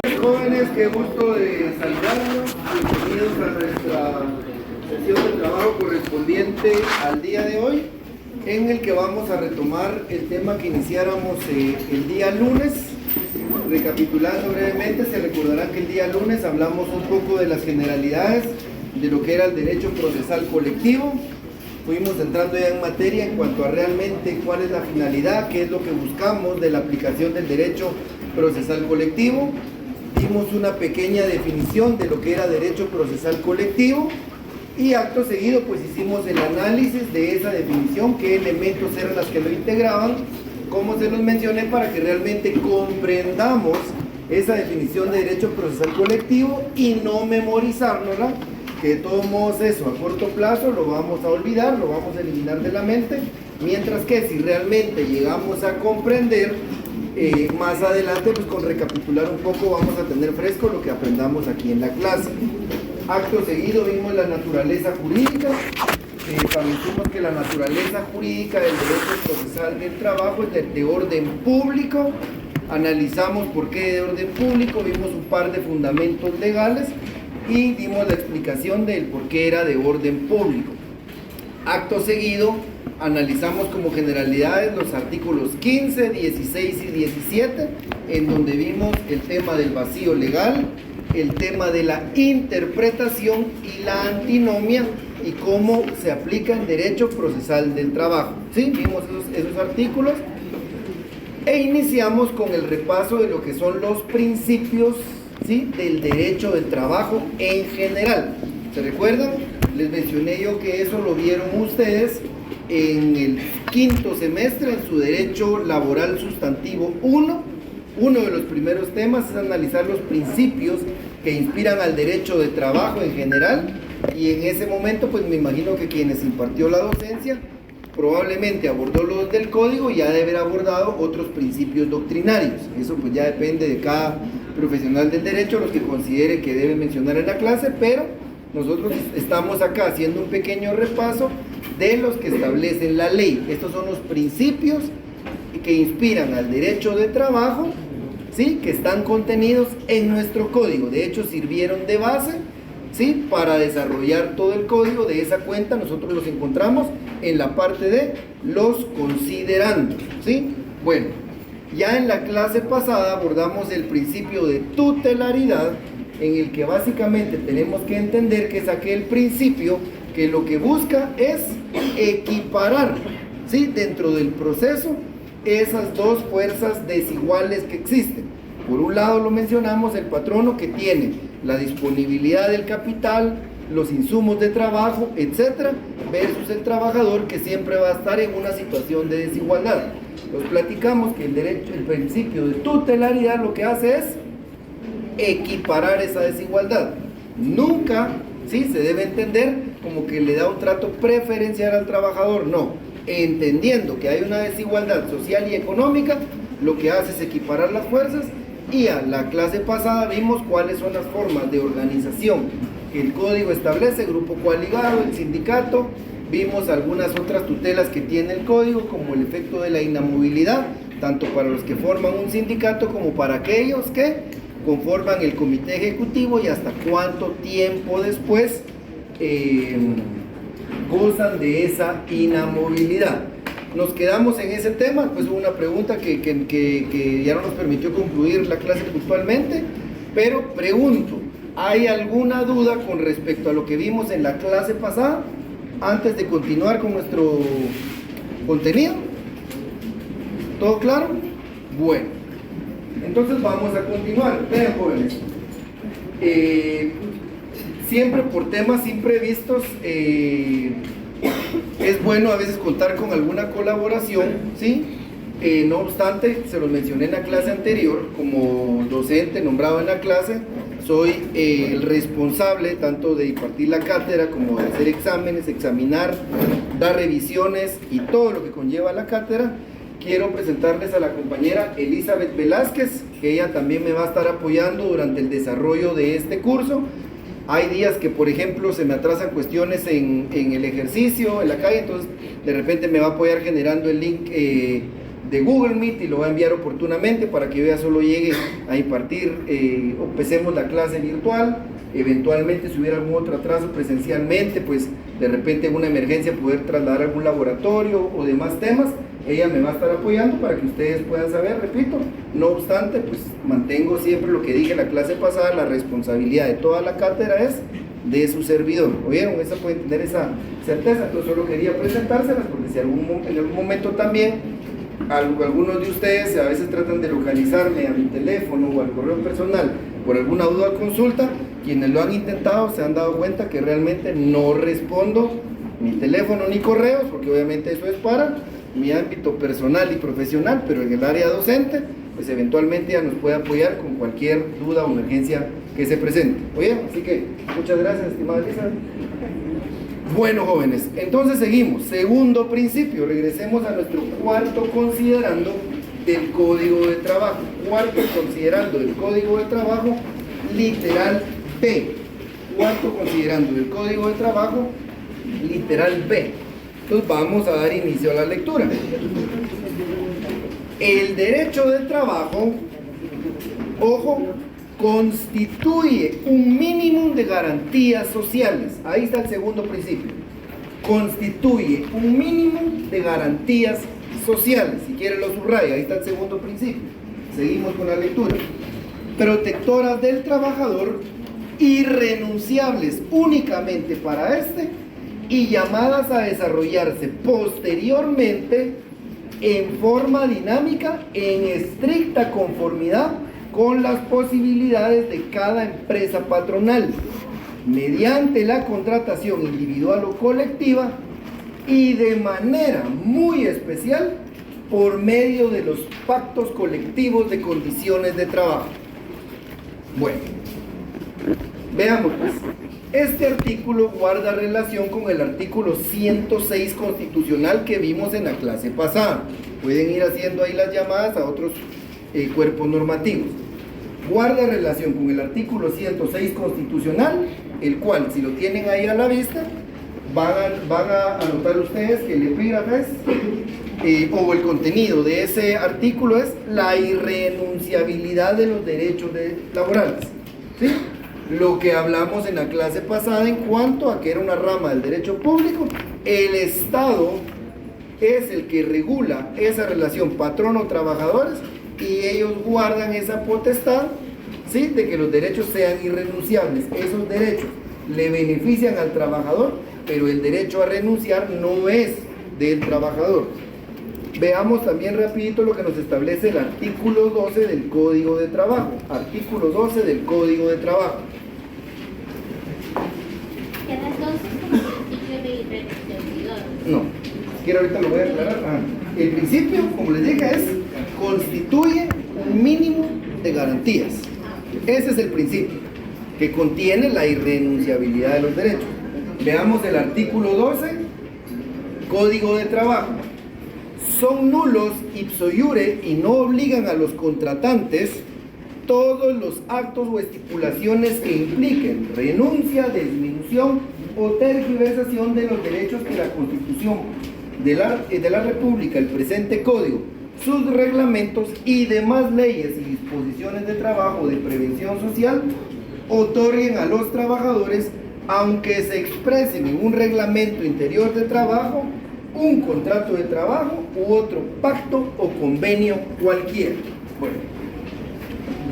Jóvenes, qué gusto de saludarlos. Bienvenidos a nuestra sesión de trabajo correspondiente al día de hoy, en el que vamos a retomar el tema que iniciáramos el día lunes. Recapitulando brevemente, se recordarán que el día lunes hablamos un poco de las generalidades de lo que era el derecho procesal colectivo. Fuimos entrando ya en materia en cuanto a realmente cuál es la finalidad, qué es lo que buscamos de la aplicación del derecho procesal colectivo. Dimos una pequeña definición de lo que era derecho procesal colectivo y acto seguido pues hicimos el análisis de esa definición, qué elementos eran las que lo integraban, como se los mencioné, para que realmente comprendamos esa definición de derecho procesal colectivo y no memorizárnosla, que de todos modos eso a corto plazo lo vamos a olvidar, lo vamos a eliminar de la mente, mientras que si realmente llegamos a comprender más adelante, pues con recapitular un poco vamos a tener fresco lo que aprendamos aquí en la clase. Acto seguido vimos la naturaleza jurídica. Establecimos que la naturaleza jurídica del derecho procesal del trabajo es de orden público. Analizamos por qué de orden público, vimos un par de fundamentos legales y dimos la explicación del por qué era de orden público. Acto seguido analizamos como generalidades los artículos 15, 16 y 17, en donde vimos el tema del vacío legal, el tema de la interpretación y la antinomia y cómo se aplica en derecho procesal del trabajo. ¿Sí? Vimos esos artículos e iniciamos con el repaso de lo que son los principios, ¿sí?, del derecho del trabajo en general. ¿Se recuerdan? Les mencioné yo que eso lo vieron ustedes en el quinto semestre en su derecho laboral sustantivo 1. Uno de los primeros temas es analizar los principios que inspiran al derecho de trabajo en general, y en ese momento pues me imagino que quienes impartió la docencia probablemente abordó los del código y ya debe haber abordado otros principios doctrinarios. Eso pues ya depende de cada profesional del derecho, los que considere que debe mencionar en la clase, pero nosotros estamos acá haciendo un pequeño repaso de los que establecen la ley. Estos son los principios que inspiran al derecho de trabajo, ¿sí?, que están contenidos en nuestro código. De hecho, sirvieron de base, ¿sí?, para desarrollar todo el código. De esa cuenta nosotros los encontramos en la parte de los considerandos, ¿sí? Bueno, ya en la clase pasada abordamos el principio de tutelaridad, en el que básicamente tenemos que entender que es aquel principio que lo que busca es equiparar, ¿sí?, dentro del proceso esas dos fuerzas desiguales que existen. Por un lado lo mencionamos, el patrono, que tiene la disponibilidad del capital, los insumos de trabajo, etcétera, versus el trabajador, que siempre va a estar en una situación de desigualdad. Nos platicamos que el principio de tutelaridad lo que hace es equiparar esa desigualdad. Nunca, ¿sí?, se debe entender como que le da un trato preferencial al trabajador, no. Entendiendo que hay una desigualdad social y económica, lo que hace es equiparar las fuerzas. Y a la clase pasada vimos cuáles son las formas de organización que el código establece: grupo coaligado, el sindicato. Vimos algunas otras tutelas que tiene el código, como el efecto de la inamovilidad, tanto para los que forman un sindicato como para aquellos que conforman el comité ejecutivo, y hasta cuánto tiempo después gozan de esa inamovilidad. Nos quedamos en ese tema, pues hubo una pregunta que ya no nos permitió concluir la clase puntualmente, pero pregunto, ¿hay alguna duda con respecto a lo que vimos en la clase pasada antes de continuar con nuestro contenido? ¿Todo claro? Bueno, entonces vamos a continuar. Vean, jóvenes, siempre por temas imprevistos es bueno a veces contar con alguna colaboración, ¿sí? No obstante, se los mencioné en la clase anterior, como docente nombrado en la clase, soy el responsable tanto de impartir la cátedra como de hacer exámenes, examinar, dar revisiones y todo lo que conlleva la cátedra. Quiero presentarles a la compañera Elizabeth Velázquez, que ella también me va a estar apoyando durante el desarrollo de este curso. Hay días que, por ejemplo, se me atrasan cuestiones en el ejercicio, en la calle, entonces de repente me va a apoyar generando el link de Google Meet y lo va a enviar oportunamente para que ya solo llegue a impartir, o empecemos la clase virtual. Eventualmente, si hubiera algún otro atraso presencialmente, pues de repente en una emergencia poder trasladar a algún laboratorio o demás temas, ella me va a estar apoyando para que ustedes puedan saber. Repito, no obstante, pues mantengo siempre lo que dije en la clase pasada: la responsabilidad de toda la cátedra es de su servidor. ¿Oyeron? Esa pueden tener esa certeza. Entonces solo quería presentárselas, porque si en algún momento también algunos de ustedes a veces tratan de localizarme a mi teléfono o al correo personal por alguna duda o consulta, quienes lo han intentado se han dado cuenta que realmente no respondo ni teléfono ni correos, porque obviamente eso es para mi ámbito personal y profesional, pero en el área docente, pues eventualmente ya nos puede apoyar con cualquier duda o emergencia que se presente. Oye, así que muchas gracias, estimada Elizabeth. Bueno, jóvenes, entonces seguimos. Segundo principio, regresemos a nuestro cuarto considerando del Código de Trabajo. Cuarto considerando del Código de Trabajo, literal B. Cuarto considerando del Código de Trabajo, literal B. Entonces vamos a dar inicio a la lectura. El derecho de trabajo, ojo, constituye un mínimo de garantías sociales. Ahí está el segundo principio. Constituye un mínimo de garantías sociales. Si quiere lo subraya, ahí está el segundo principio. Seguimos con la lectura. Protectoras del trabajador, irrenunciables únicamente para este y llamadas a desarrollarse posteriormente en forma dinámica, en estricta conformidad con las posibilidades de cada empresa patronal, mediante la contratación individual o colectiva, y de manera muy especial por medio de los pactos colectivos de condiciones de trabajo. Bueno, veamos pues. Este artículo guarda relación con el artículo 106 constitucional que vimos en la clase pasada. Pueden ir haciendo ahí las llamadas a otros cuerpos normativos. Guarda relación con el artículo 106 constitucional, el cual, si lo tienen ahí a la vista, van a anotar ustedes que el epígrafe es, o el contenido de ese artículo es la irrenunciabilidad de los derechos laborales, ¿sí? Lo que hablamos en la clase pasada en cuanto a que era una rama del derecho público. El Estado es el que regula esa relación patrono-trabajadores, y ellos guardan esa potestad, ¿sí?, de que los derechos sean irrenunciables. Esos derechos le benefician al trabajador, pero el derecho a renunciar no es del trabajador. Veamos también rapidito lo que nos establece el artículo 12 del Código de Trabajo. Artículo 12 del Código de Trabajo. ¿Queda entonces como principio de irrenunciabilidad? No, quiero ahorita lo voy a aclarar. El principio, como les dije, es constituye un mínimo de garantías. Ese es el principio, que contiene la irrenunciabilidad de los derechos. Veamos el artículo 12, Código de Trabajo. Son nulos ipso iure y no obligan a los contratantes todos los actos o estipulaciones que impliquen renuncia, disminución o tergiversación de los derechos que la Constitución de la República, el presente Código, sus reglamentos y demás leyes y disposiciones de trabajo de prevención social otorguen a los trabajadores, aunque se expresen en un reglamento interior de trabajo, un contrato de trabajo u otro pacto o convenio cualquiera. Bueno,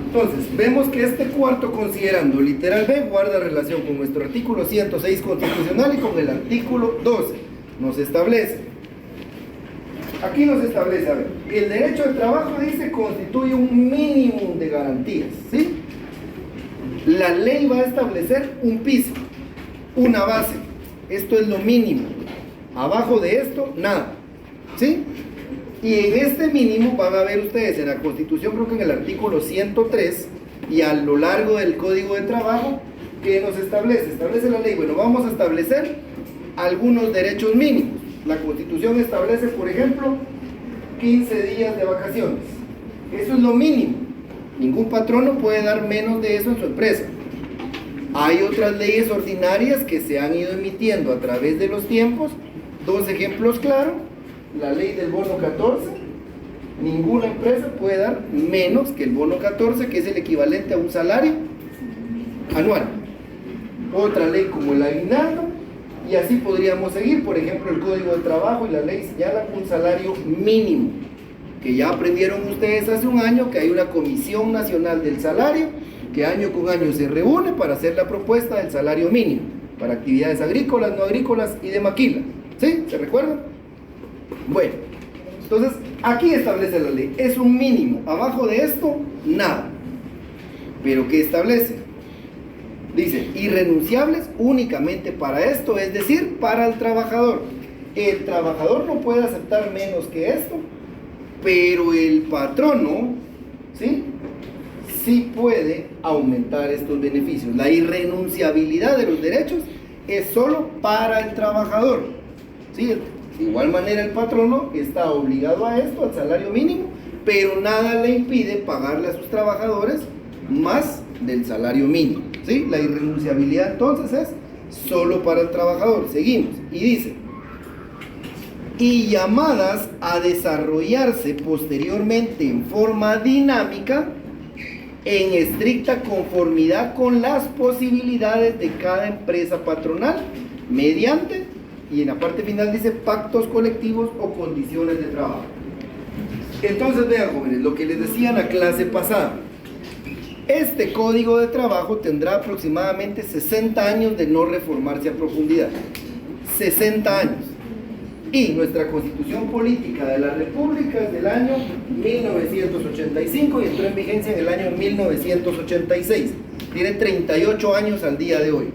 entonces vemos que este cuarto considerando literal B guarda relación con nuestro artículo 106 constitucional y con el artículo 12. Nos establece, aquí nos establece, a ver, el derecho de trabajo, dice, constituye un mínimo de garantías, ¿sí? La ley va a establecer un piso, una base. Esto es lo mínimo. Abajo de esto, nada, ¿sí? Y en este mínimo van a ver ustedes en la Constitución, creo que en el artículo 103 y a lo largo del Código de Trabajo, que nos establece la ley. Bueno, vamos a establecer algunos derechos mínimos. La Constitución establece, por ejemplo, 15 días de vacaciones. Eso es lo mínimo. Ningún patrono puede dar menos de eso en su empresa. Hay otras leyes ordinarias que se han ido emitiendo a través de los tiempos. Dos ejemplos claros: la ley del bono 14, Ninguna empresa puede dar menos que el bono 14, que es el equivalente a un salario anual. Otra ley como el aguinaldo, y así podríamos seguir. Por ejemplo, el Código de Trabajo y la ley señalan un salario mínimo, que ya aprendieron ustedes hace un año que hay una Comisión Nacional del Salario que año con año se reúne para hacer la propuesta del salario mínimo para actividades agrícolas, no agrícolas y de maquila. ¿Sí? ¿Se recuerdan? Bueno, entonces aquí establece la ley, es un mínimo, abajo de esto, nada. ¿Pero qué establece? Dice, irrenunciables únicamente para esto, es decir, para el trabajador. El trabajador no puede aceptar menos que esto, pero el patrono, ¿sí? Sí puede aumentar estos beneficios. La irrenunciabilidad de los derechos es solo para el trabajador, ¿sí? De igual manera el patrono está obligado a esto, al salario mínimo, pero nada le impide pagarle a sus trabajadores más del salario mínimo, ¿sí? La irrenunciabilidad entonces es solo para el trabajador. Seguimos, y dice, y llamadas a desarrollarse posteriormente en forma dinámica, en estricta conformidad con las posibilidades de cada empresa patronal, mediante, y en la parte final dice, pactos colectivos o condiciones de trabajo. Entonces vean, jóvenes, lo que les decía en la clase pasada, este Código de Trabajo tendrá aproximadamente 60 años de no reformarse a profundidad. 60 años. Y nuestra Constitución Política de la República es del año 1985 y entró en vigencia en el año 1986. Tiene 38 años al día de hoy.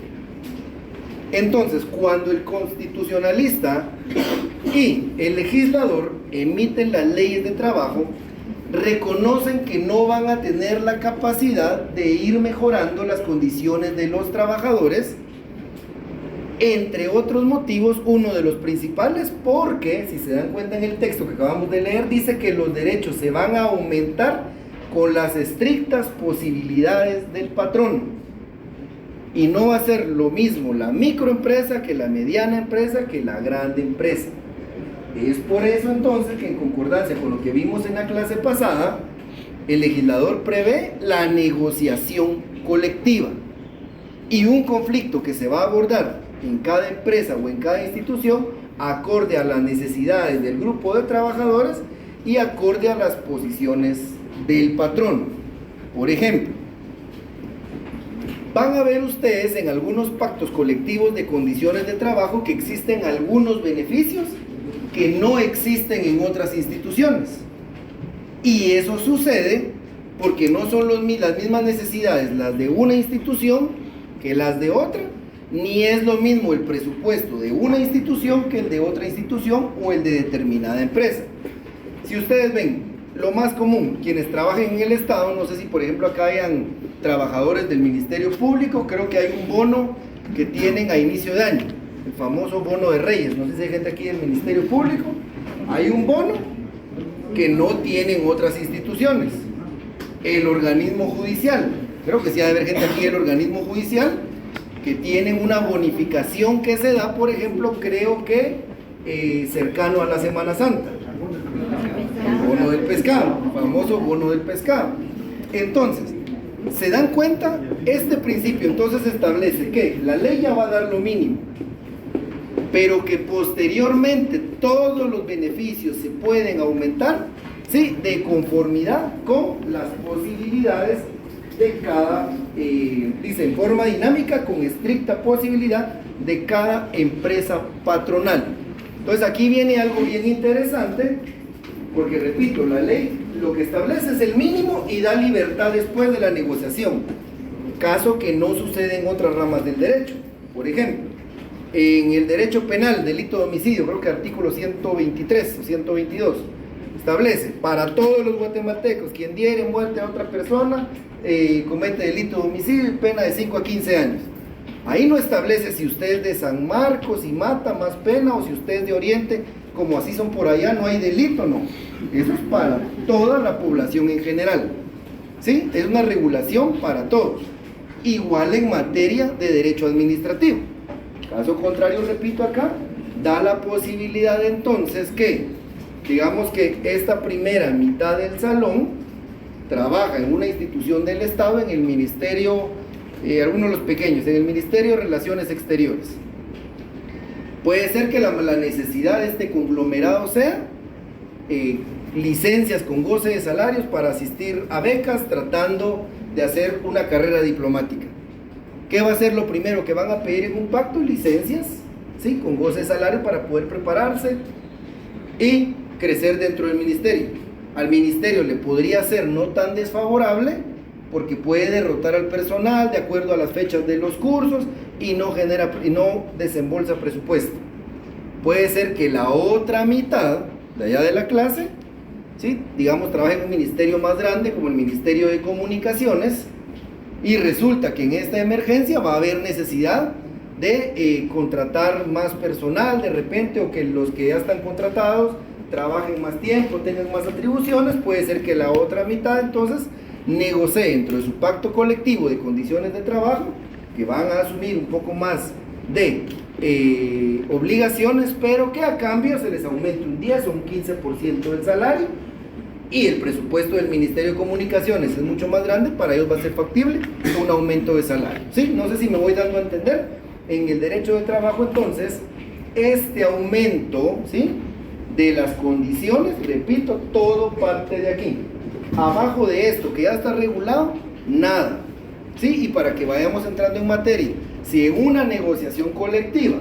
Entonces, cuando el constitucionalista y el legislador emiten las leyes de trabajo, reconocen que no van a tener la capacidad de ir mejorando las condiciones de los trabajadores, entre otros motivos, uno de los principales, porque, si se dan cuenta en el texto que acabamos de leer, dice que los derechos se van a aumentar con las estrictas posibilidades del patrón. Y no va a ser lo mismo la microempresa que la mediana empresa que la grande empresa. Es por eso entonces que, en concordancia con lo que vimos en la clase pasada, el legislador prevé la negociación colectiva y un conflicto que se va a abordar en cada empresa o en cada institución acorde a las necesidades del grupo de trabajadores y acorde a las posiciones del patrón. Por ejemplo, van a ver ustedes en algunos pactos colectivos de condiciones de trabajo que existen algunos beneficios que no existen en otras instituciones. Y eso sucede porque no son las mismas necesidades las de una institución que las de otra, ni es lo mismo el presupuesto de una institución que el de otra institución o el de determinada empresa. Si ustedes ven, lo más común, quienes trabajen en el Estado, no sé si por ejemplo acá hayan trabajadores del Ministerio Público, creo que hay un bono que tienen a inicio de año, el famoso bono de Reyes. No sé si hay gente aquí del Ministerio Público. Hay un bono que no tienen otras instituciones. El organismo judicial, creo que sí ha de haber gente aquí del organismo judicial que tienen una bonificación que se da, por ejemplo, creo que cercano a la Semana Santa, el bono del pescado, el famoso bono del pescado. Entonces, ¿se dan cuenta? Este principio entonces establece que la ley ya va a dar lo mínimo, pero que posteriormente todos los beneficios se pueden aumentar, ¿sí?, de conformidad con las posibilidades de cada, dice, en forma dinámica, con estricta posibilidad de cada empresa patronal. Entonces aquí viene algo bien interesante, porque repito, la ley lo que establece es el mínimo y da libertad después de la negociación, caso que no sucede en otras ramas del derecho. Por ejemplo, en el derecho penal, delito de homicidio, creo que artículo 123 o 122, establece, para todos los guatemaltecos, quien diere muerte a otra persona, comete delito de homicidio y pena de 5 a 15 años. Ahí no establece si usted es de San Marcos y mata, más pena, o si usted es de Oriente, como así son por allá, no hay delito, no. Eso es para toda la población en general, ¿sí? Es una regulación para todos. Igual en materia de derecho administrativo. Caso contrario, repito acá, da la posibilidad entonces que Digamos que esta primera mitad del salón trabaja en una institución del Estado, en el Ministerio, algunos de los pequeños, en el Ministerio de Relaciones Exteriores. Puede ser que la necesidad de este conglomerado sea licencias con goce de salarios para asistir a becas tratando de hacer una carrera diplomática. ¿Qué va a ser lo primero que van a pedir en un pacto? Licencias, ¿sí? Con goce de salario para poder prepararse y crecer dentro del ministerio. Al ministerio le podría ser no tan desfavorable porque puede derrotar al personal de acuerdo a las fechas de los cursos y no desembolsa presupuesto. Puede ser que la otra mitad de allá de la clase, ¿sí? Digamos, trabaje en un ministerio más grande como el Ministerio de Comunicaciones, y resulta que en esta emergencia va a haber necesidad de contratar más personal de repente, o que los que ya están contratados trabajen más tiempo, tengan más atribuciones. Puede ser que la otra mitad entonces negocie dentro de su pacto colectivo de condiciones de trabajo, que van a asumir un poco más de obligaciones, pero que a cambio se les aumente un 10 o un 15% del salario, y el presupuesto del Ministerio de Comunicaciones es mucho más grande. Para ellos va a ser factible un aumento de salario, ¿sí? No sé si me voy dando a entender. En el derecho de trabajo, entonces, este aumento, ¿sí?, de las condiciones, repito, todo parte de aquí. Abajo de esto que ya está regulado, nada, ¿sí? Y para que vayamos entrando en materia, si en una negociación colectiva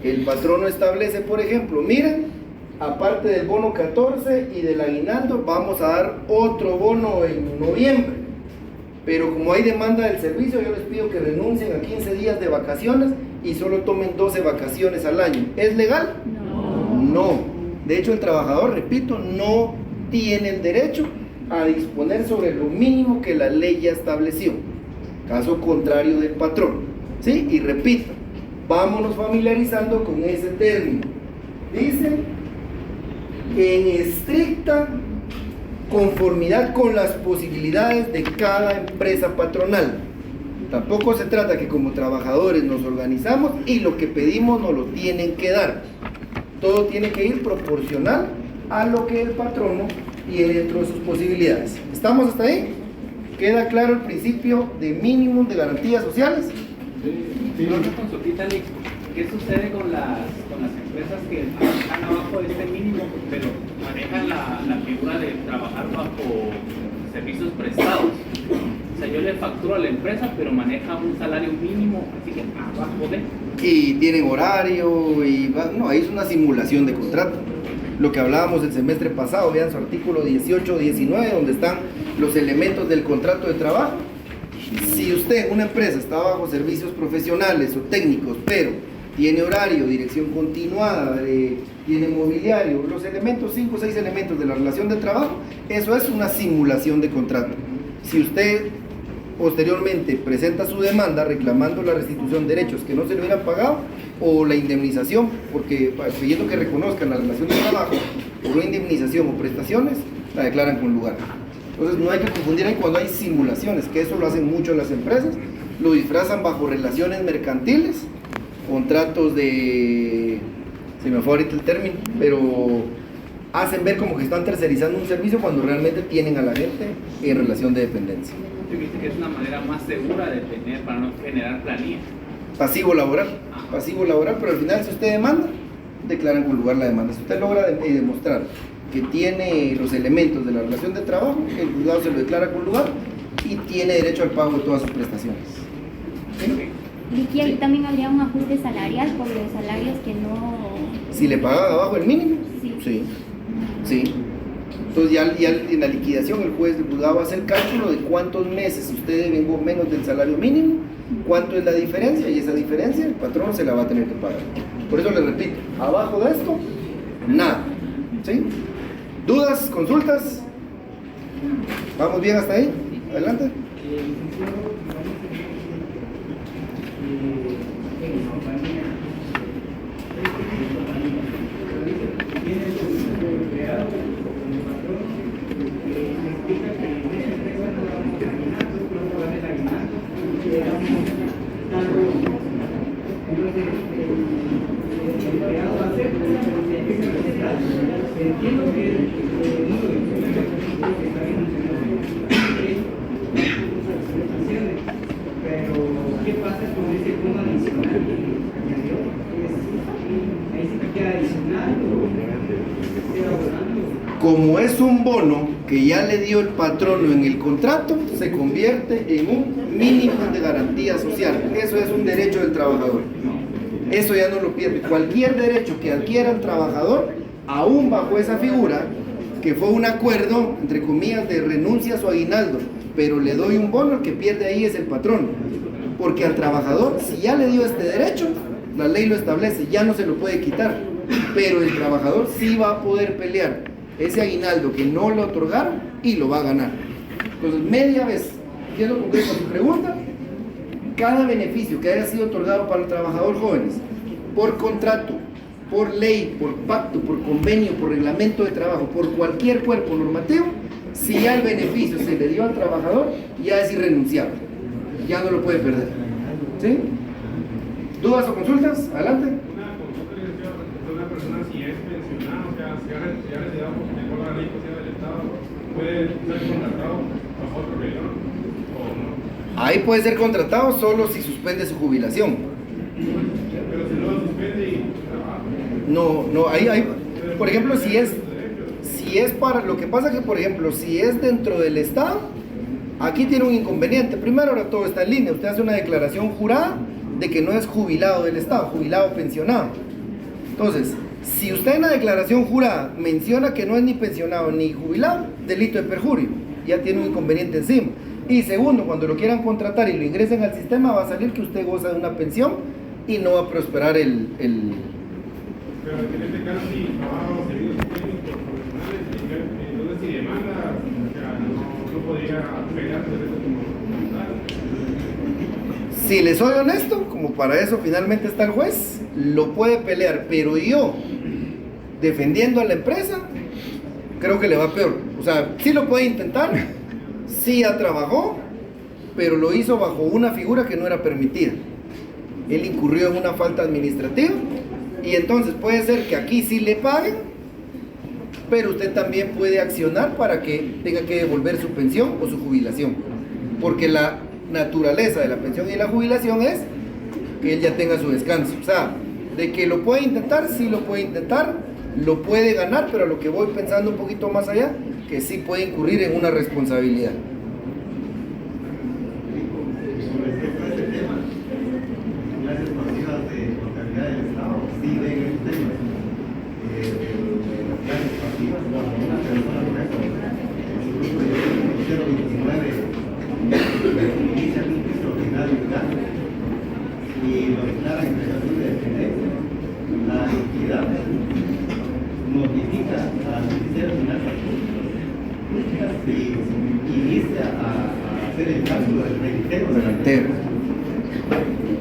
el patrono establece, por ejemplo, miren, aparte del bono 14 y del aguinaldo, vamos a dar otro bono en noviembre, pero como hay demanda del servicio, yo les pido que renuncien a 15 días de vacaciones y solo tomen 12 vacaciones al año. ¿Es legal? No. No. De hecho, el trabajador, repito, no tiene el derecho a disponer sobre lo mínimo que la ley ya estableció, caso contrario del patrón, ¿sí? Y repito, vámonos familiarizando con ese término. Dice, en estricta conformidad con las posibilidades de cada empresa patronal. Tampoco se trata que como trabajadores nos organizamos y lo que pedimos nos lo tienen que dar. Todo tiene que ir proporcional a lo que el patrono tiene dentro de sus posibilidades. ¿Estamos hasta ahí? ¿Queda claro el principio de mínimo de garantías sociales? Sí. Una consultita, Nick. ¿Qué sucede con las empresas que están abajo de este mínimo, pero manejan la figura de trabajar bajo servicios prestados? O sea, yo le facturo a la empresa, pero maneja un salario mínimo, así que abajo de... Y tienen horario, no, ahí es una simulación de contrato. Lo que hablábamos el semestre pasado, vean su artículo 18 o 19, donde están los elementos del contrato de trabajo. Si usted, una empresa, está bajo servicios profesionales o técnicos, pero tiene horario, dirección continuada, tiene mobiliario, los elementos, 5 o 6 elementos de la relación de trabajo, eso es una simulación de contrato. Si usted posteriormente presenta su demanda reclamando la restitución de derechos que no se le hubieran pagado, o la indemnización, porque pidiendo que reconozcan la relación de trabajo por una indemnización o prestaciones, la declaran con lugar. Entonces no hay que confundir ahí cuando hay simulaciones, que eso lo hacen mucho las empresas, lo disfrazan bajo relaciones mercantiles, contratos de... se me fue ahorita el término, pero hacen ver como que están tercerizando un servicio cuando realmente tienen a la gente en relación de dependencia. Usted dice que es una manera más segura de tener para no generar planilla. Pasivo laboral, pero al final si usted demanda, declaran con lugar la demanda. Si usted logra demostrar que tiene los elementos de la relación de trabajo, el juzgado se lo declara con lugar y tiene derecho al pago de todas sus prestaciones. ¿Sí? Y ahí también habría un ajuste salarial por los salarios que no... Si le pagan abajo el mínimo, sí. Entonces ya en la liquidación el juez del juzgado va a hacer cálculo de cuántos meses usted debe menos del salario mínimo, cuánto es la diferencia, y esa diferencia el patrón se la va a tener que pagar. Por eso le repito, abajo de esto, nada. ¿Sí? ¿Dudas? ¿Consultas? ¿Vamos bien hasta ahí? Adelante. Entiendo que con este bono adicional que añadió, ahí sí me queda adicional o queda volando. Como es un bono que ya le dio el patrono en el contrato, se convierte en un mínimo de garantía social. Eso es un derecho del trabajador. Eso ya no lo pierde. Cualquier derecho que adquiera el trabajador, aún bajo esa figura, que fue un acuerdo, entre comillas, de renuncia a su aguinaldo, pero le doy un bono, el que pierde ahí es el patrón. Porque al trabajador, si ya le dio este derecho, la ley lo establece, ya no se lo puede quitar. Pero el trabajador sí va a poder pelear ese aguinaldo que no le otorgaron y lo va a ganar. Entonces, media vez, quiero concreto a su pregunta, cada beneficio que haya sido otorgado para el trabajador jóvenes, por contrato, por ley, por pacto, por convenio, por reglamento de trabajo, por cualquier cuerpo normativo, si ya el beneficio se le dio al trabajador, ya es irrenunciable, ya no lo puede perder. ¿Sí? ¿Dudas o consultas? Adelante. Una consulta de una persona, si es pensionado, o sea, si ha retirado porque tengo la ley del Estado, ¿puede ser contratado bajo otro reglamento o no? Ahí puede ser contratado solo si suspende su jubilación. Pero si no lo suspende y trabaja. No, ahí, por ejemplo, si es para, lo que pasa que, por ejemplo, si es dentro del Estado, aquí tiene un inconveniente. Primero, ahora todo está en línea. Usted hace una declaración jurada de que no es jubilado del Estado, jubilado o pensionado. Entonces, si usted en la declaración jurada menciona que no es ni pensionado ni jubilado, delito de perjurio, ya tiene un inconveniente encima. Y segundo, cuando lo quieran contratar y lo ingresen al sistema, va a salir que usted goza de una pensión y no va a prosperar el... Pero en este caso, si trabaja los servicios técnicos profesionales, entonces si demanda, o sea, no podría pelear por eso como tal. Si le soy honesto, como para eso finalmente está el juez, lo puede pelear, pero yo, defendiendo a la empresa, creo que le va peor. O sea, sí lo puede intentar, sí ya trabajó, pero lo hizo bajo una figura que no era permitida. Él incurrió en una falta administrativa y entonces puede ser que aquí sí le paguen, pero usted también puede accionar para que tenga que devolver su pensión o su jubilación, porque la naturaleza de la pensión y la jubilación es que él ya tenga su descanso. O sea, de que lo puede intentar, sí lo puede intentar, lo puede ganar, pero a lo que voy pensando un poquito más allá, que sí puede incurrir en una responsabilidad. Con respecto a este tema, las exclusivas de contabilidad del Estado sí ven el tema de las clases pasivas cuando una persona, por ejemplo, en su grupo de 029 inicia un juicio ordinario de gasto y lo declara en prestación de dependencia, la entidad notifica al Ministerio de Finanzas Públicas y inicia a hacer el cálculo del reintegro de la Entero.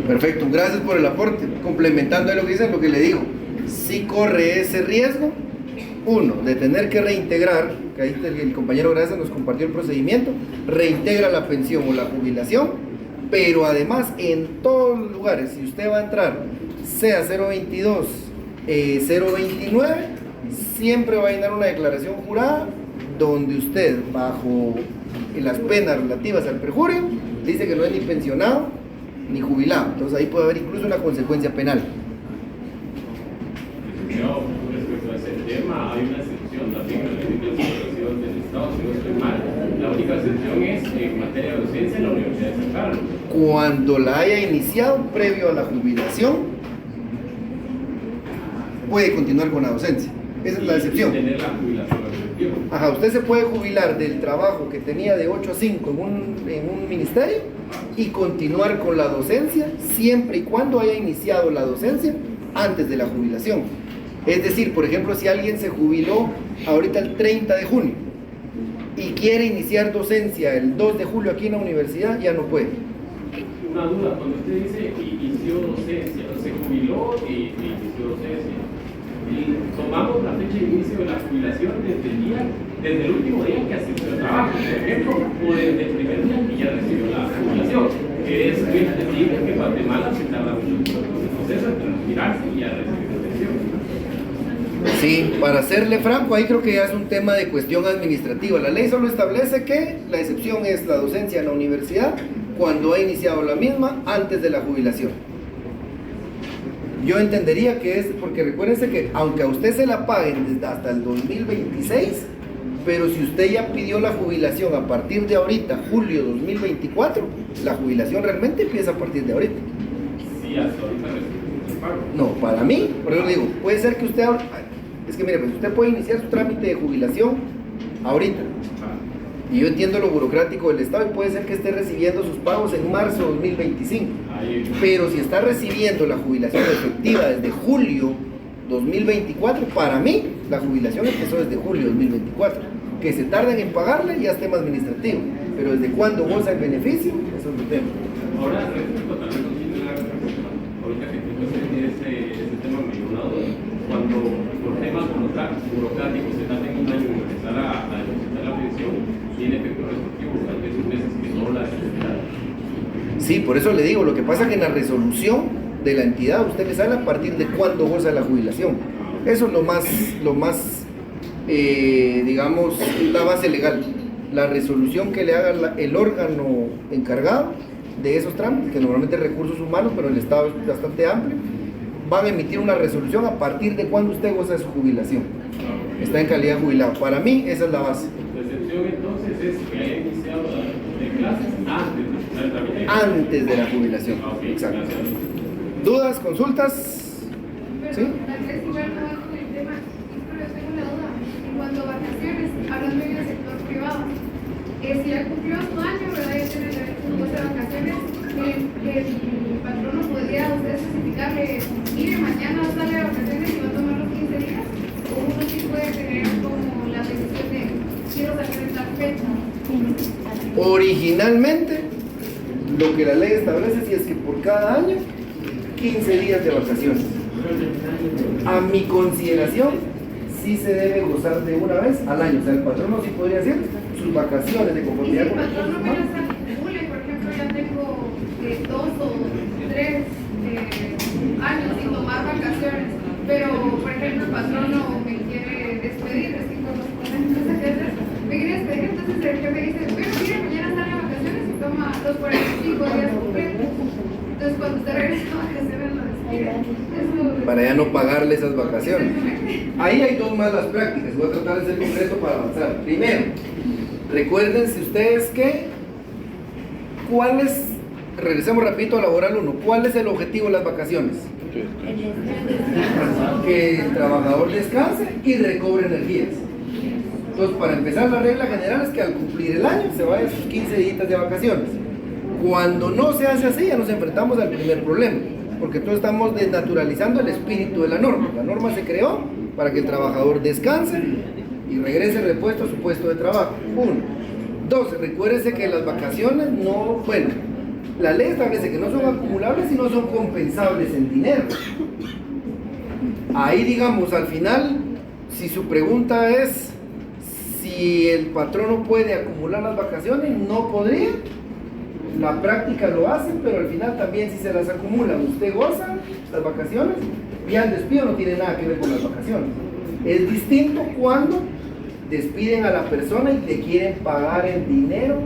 Perfecto, gracias por el aporte. Complementando a lo que dice, lo que le digo, si corre ese riesgo, uno, de tener que reintegrar, que ahí el compañero Gracias nos compartió el procedimiento, reintegra la pensión o la jubilación, pero además en todos los lugares, si usted va a entrar, sea 022, 029, siempre va a llenar una declaración jurada donde usted, bajo las penas relativas al perjurio, dice que no es ni pensionado ni jubilado. Entonces ahí puede haber incluso una consecuencia penal. Respecto a ese tema, hay una excepción también en la ley de supervisión del Estado, si no estoy mal. La única excepción es en materia de docencia en la Universidad de San Carlos. Cuando la haya iniciado previo a la jubilación, puede continuar con la docencia. Esa es la excepción. Y tener la jubilación efectiva. Ajá, usted se puede jubilar del trabajo que tenía de 8 a 5 en un ministerio y continuar con la docencia siempre y cuando haya iniciado la docencia antes de la jubilación. Es decir, por ejemplo, si alguien se jubiló ahorita el 30 de junio y quiere iniciar docencia el 2 de julio aquí en la universidad, ya no puede. Una duda, cuando usted dice inició docencia, se jubiló y inició docencia, y tomamos la fecha de inicio de la jubilación desde el último día que asistió al trabajo, por ejemplo, o desde el primer día que ya recibió la jubilación, que es muy entendible que Guatemala se tarda mucho en el proceso de transpirarse y ya recibir la pensión. Sí, para serle franco, ahí creo que ya es un tema de cuestión administrativa. La ley solo establece que la excepción es la docencia en la universidad cuando ha iniciado la misma antes de la jubilación. Yo entendería que es, porque recuérdense que aunque a usted se la paguen desde hasta el 2026, pero si usted ya pidió la jubilación a partir de ahorita, julio 2024, la jubilación realmente empieza a partir de ahorita. Sí, hasta ahorita recibe su pago. No, para mí, por eso digo, puede ser que usted, es que mire, pues usted puede iniciar su trámite de jubilación ahorita. Y yo entiendo lo burocrático del Estado y puede ser que esté recibiendo sus pagos en marzo de 2025. Pero si está recibiendo la jubilación efectiva desde julio 2024, para mí la jubilación empezó desde julio 2024. Que se tarden en pagarle ya es tema administrativo. Pero desde cuándo goza el beneficio, eso es otro tema. Ahora, respecto también ahorita que tú ese tema me dio una duda. Cuando por temas burocráticos se tarda en un año en empezar a depositar la pensión, tiene efectos retroactivos, tal vez meses que no la necesitan. Sí, por eso le digo, lo que pasa es que en la resolución de la entidad usted le sale a partir de cuándo goza la jubilación. Eso es lo más digamos, la base legal. La resolución que le haga el órgano encargado de esos trámites, que normalmente es recursos humanos, pero el Estado es bastante amplio, van a emitir una resolución a partir de cuándo usted goza de su jubilación. Está en calidad jubilado. Para mí, esa es la base. La excepción entonces es que haya iniciado de clases antes de la jubilación. Okay, exacto. Gracias. ¿Dudas, consultas? Pero, ¿Sí? tal vez igual no va con el tema, pero yo tengo la duda. En cuanto a vacaciones, hablando del sector privado, si ya cumplió su año, ¿verdad? Ya tiene derecho a de vacaciones, el patrono podría usted especificarle, mire, mañana sale de vacaciones y va a tomar los 15 días, o uno sí puede tener como la decisión de quiero sacar en tal fecha. Originalmente, lo que la ley establece sí es que por cada año 15 días de vacaciones. A mi consideración, sí se debe gozar de una vez al año. O sea, el patrono sí podría hacer sus vacaciones de Y si conformidad el con los patrón no me recursos las acumule, por ejemplo, ya tengo 2 o 3 años sin tomar vacaciones, pero por ejemplo el patrón no me quiere despedir, es que con los mensajes me quiere despedir, entonces el jefe dice, bueno, mire, mañana sale de vacaciones y toma los 45 días completos. Entonces cuando usted regresa a vacaciones lo despide. para ya no pagarle esas vacaciones. Ahí hay dos malas prácticas. Voy a tratar de ser concreto para avanzar. Primero, recuérdense ustedes que regresemos rapidito a laboral 1. ¿Cuál es el objetivo de las vacaciones? Que el trabajador descanse y recobre energías. Entonces, para empezar, la regla general es que al cumplir el año se vaya a sus 15 días de vacaciones. Cuando no se hace así, ya nos enfrentamos al primer problema, porque entonces estamos desnaturalizando el espíritu de la norma. La norma se creó para que el trabajador descanse y regrese repuesto a su puesto de trabajo. 1. 2. Recuérdense que las vacaciones la ley establece que no son acumulables y no son compensables en dinero. Ahí, digamos, al final, si su pregunta es si el patrono puede acumular las vacaciones, no podría. La práctica lo hace, pero al final también si se las acumulan, usted goza las vacaciones y el despido no tiene nada que ver con las vacaciones. Es distinto cuando despiden a la persona y le quieren pagar en dinero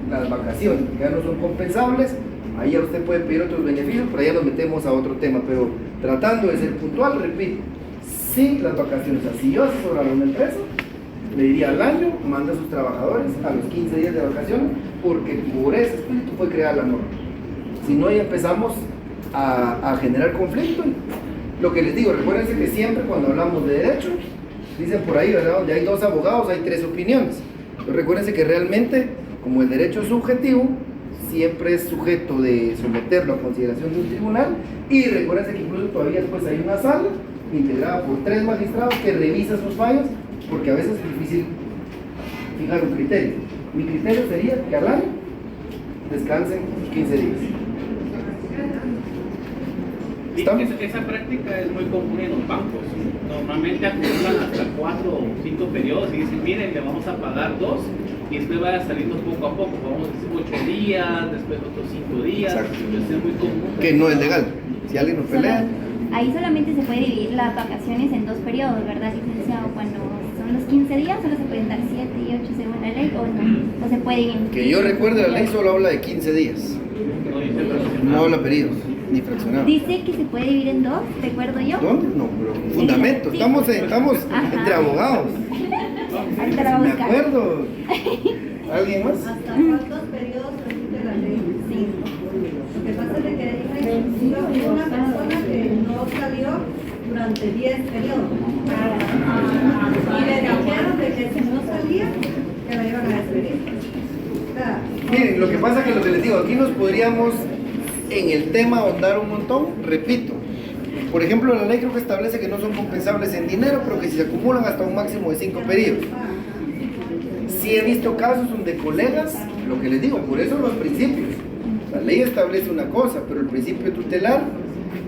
las vacaciones, que ya no son compensables. Ahí ya usted puede pedir otros beneficios, pero ya nos metemos a otro tema. Pero tratando de ser puntual, repito, sí las vacaciones. Si yo asesorara a una empresa, le diría al año, manda a sus trabajadores a los 15 días de vacaciones, porque por ese espíritu fue creada la norma. Si no, ya empezamos a generar conflicto. Lo que les digo, recuérdense que siempre cuando hablamos de derecho, dicen por ahí, ¿verdad? Donde hay 2 abogados hay 3 opiniones. Pero recuérdense que realmente, como el derecho es subjetivo, siempre es sujeto de someterlo a consideración de un tribunal. Y recuérdense que incluso todavía después hay una sala integrada por 3 magistrados que revisa sus fallos, porque a veces es difícil fijar un criterio. Mi criterio sería que al año descansen 15 días. Esa práctica es muy común en los bancos. Normalmente acumulan hasta 4 o 5 periodos y dicen, miren, le vamos a pagar 2 y después vaya saliendo poco a poco. Vamos a decir 8 días, después otros 5 días. Exacto. Entonces es muy común. Que no es legal. Si alguien nos pelea. Ahí solamente se puede dividir las vacaciones en 2 periodos, ¿verdad, licenciado? Cuando son los 15 días, solo se pueden dar 7 y 8 según la ley, o no, o se pueden... Que yo recuerde, la ley solo habla de 15 días. No habla periodos, ni fraccionados. Dice que se puede dividir en 2, recuerdo yo. ¿Dónde? No, pero fundamento. Sí. Estamos Ajá. entre abogados. Ahorita la voy a Me buscar. acuerdo. ¿Alguien más? ¿Hasta cuántos periodos permite la ley? 5. Lo que pasa es de que hay una persona que no salió durante 10 periodos. Y le dijeron de que si no salía, que la iban a despedir. O sea, Miren, lo que pasa es que lo que les digo, aquí nos podríamos en el tema ahondar un montón, repito. Por ejemplo, la ley creo que establece que no son compensables en dinero, pero que si se acumulan hasta un máximo de 5 periodos. Sí he visto casos donde colegas, lo que les digo, por eso los principios. La ley establece una cosa, pero el principio tutelar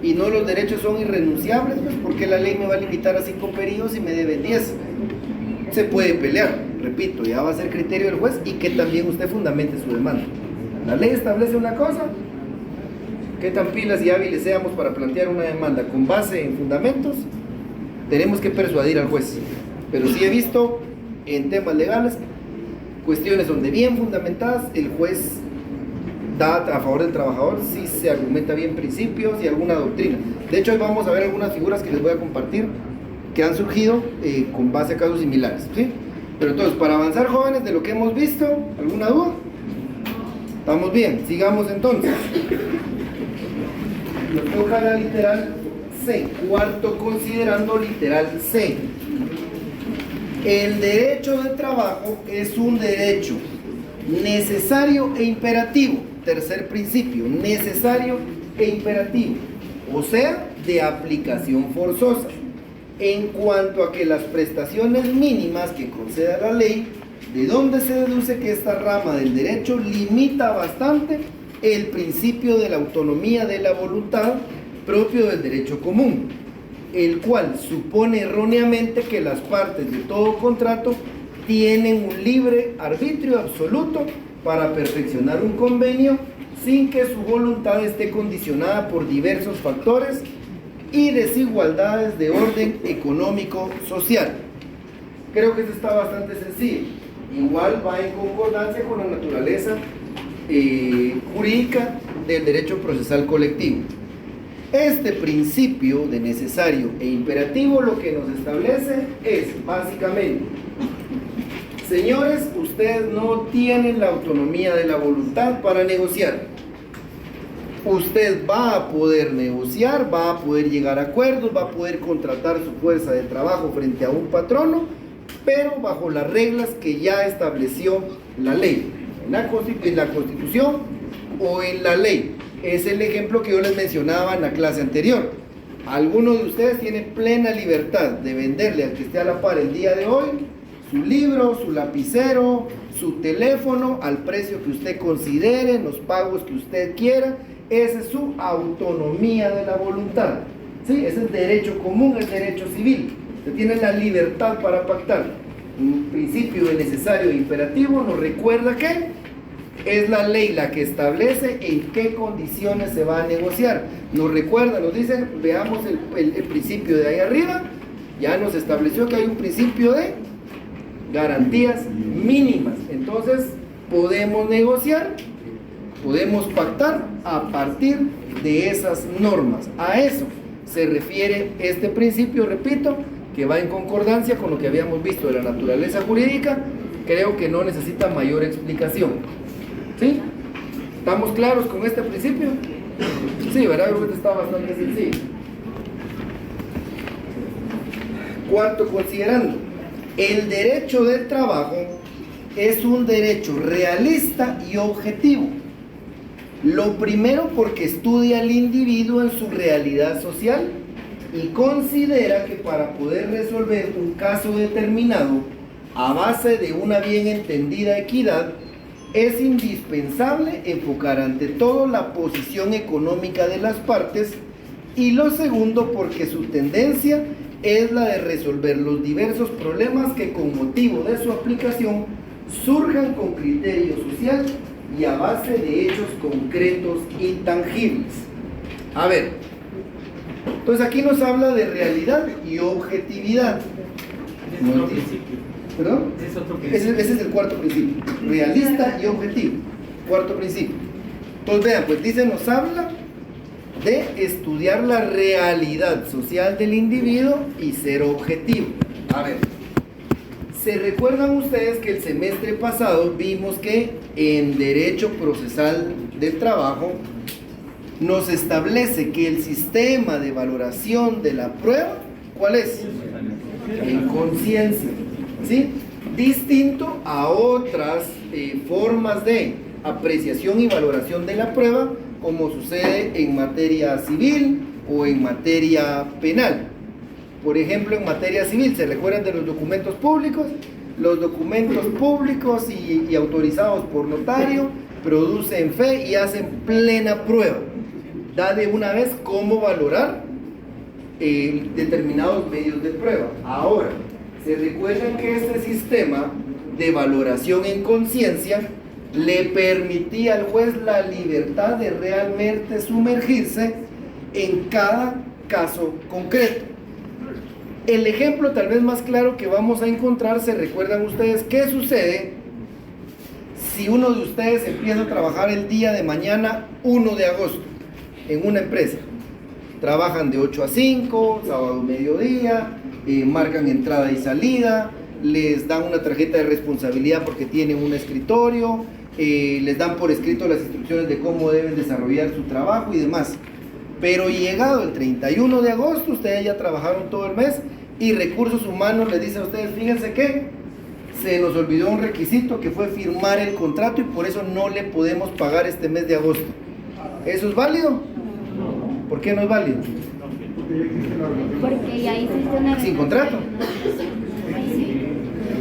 y no los derechos son irrenunciables, pues porque la ley me va a limitar a 5 periodos y me deben 10. Se puede pelear, repito, ya va a ser criterio del juez y que también usted fundamente su demanda. La ley establece una cosa, qué tan pilas y hábiles seamos para plantear una demanda con base en fundamentos, tenemos que persuadir al juez. Pero sí he visto en temas legales cuestiones donde bien fundamentadas el juez da a favor del trabajador si se argumenta bien principios y alguna doctrina. De hecho, hoy vamos a ver algunas figuras que les voy a compartir que han surgido con base a casos similares, ¿sí? Pero entonces, para avanzar, jóvenes, de lo que hemos visto, ¿alguna duda? ¿Estamos bien? Sigamos entonces. Nos toca la literal C, cuarto considerando literal C. El derecho de trabajo es un derecho necesario e imperativo. Tercer principio, necesario e imperativo, o sea, de aplicación forzosa, en cuanto a que las prestaciones mínimas que conceda la ley, de donde se deduce que esta rama del derecho limita bastante el principio de la autonomía de la voluntad propio del derecho común, el cual supone erróneamente que las partes de todo contrato tienen un libre arbitrio absoluto para perfeccionar un convenio sin que su voluntad esté condicionada por diversos factores y desigualdades de orden económico-social. Creo que esto está bastante sencillo. Igual va en concordancia con la naturaleza jurídica del derecho procesal colectivo. Este principio de necesario e imperativo lo que nos establece es básicamente: señores, ustedes no tienen la autonomía de la voluntad para negociar. Usted va a poder negociar, va a poder llegar a acuerdos, va a poder contratar su fuerza de trabajo frente a un patrono, pero bajo las reglas que ya estableció la ley, en la Constitución o en la ley. Es el ejemplo que yo les mencionaba en la clase anterior. Alguno de ustedes tiene plena libertad de venderle al que esté a la par el día de hoy su libro, su lapicero, su teléfono al precio que usted considere, en los pagos que usted quiera. Esa es su autonomía de la voluntad, ¿sí? Ese es derecho común, es derecho civil. Usted tiene la libertad para pactar. Un principio de necesario e imperativo nos recuerda que es la ley la que establece en qué condiciones se va a negociar. Nos recuerda, nos dice, veamos el principio de ahí arriba, ya nos estableció que hay un principio de garantías mínimas. Entonces podemos negociar, podemos pactar a partir de esas normas. A eso se refiere este principio, repito, que va en concordancia con lo que habíamos visto de la naturaleza jurídica. Creo que no necesita mayor explicación. ¿Sí? ¿Estamos claros con este principio? Sí, ¿verdad? Creo que está bastante sencillo. Cuarto, considerando, el derecho del trabajo es un derecho realista y objetivo. Lo primero, porque estudia al individuo en su realidad social y considera que para poder resolver un caso determinado a base de una bien entendida equidad, es indispensable enfocar ante todo la posición económica de las partes. Y lo segundo, porque su tendencia es la de resolver los diversos problemas que con motivo de su aplicación surjan con criterio social y a base de hechos concretos y tangibles. A ver, entonces aquí nos habla de realidad y objetividad. Es otro principio. ¿Perdón? Es otro principio. Ese es el cuarto principio. Realista y objetivo. Cuarto principio. Entonces vean, pues dice, nos habla de estudiar la realidad social del individuo y ser objetivo. A ver, ¿se recuerdan ustedes que el semestre pasado vimos que en Derecho Procesal del Trabajo nos establece que el sistema de valoración de la prueba, ¿cuál es? En conciencia, ¿sí? Distinto a otras formas de apreciación y valoración de la prueba, como sucede en materia civil o en materia penal. Por ejemplo, en materia civil, ¿se recuerdan de los documentos públicos? Los documentos públicos y autorizados por notario producen fe y hacen plena prueba. Da de una vez cómo valorar determinados medios de prueba. Ahora, ¿se recuerdan que este sistema de valoración en conciencia le permitía al juez la libertad de realmente sumergirse en cada caso concreto? El ejemplo tal vez más claro que vamos a encontrar, ¿se recuerdan ustedes qué sucede si uno de ustedes empieza a trabajar el día de mañana 1 de agosto en una empresa? Trabajan de 8 a 5, sábado mediodía, marcan entrada y salida, les dan una tarjeta de responsabilidad porque tienen un escritorio, les dan por escrito las instrucciones de cómo deben desarrollar su trabajo y demás. Pero llegado el 31 de agosto, ustedes ya trabajaron todo el mes y Recursos Humanos les dice a ustedes, fíjense que se nos olvidó un requisito que fue firmar el contrato y por eso no le podemos pagar este mes de agosto. ¿Eso es válido? ¿Por qué no es válido? Porque ya hiciste una... Sin contrato.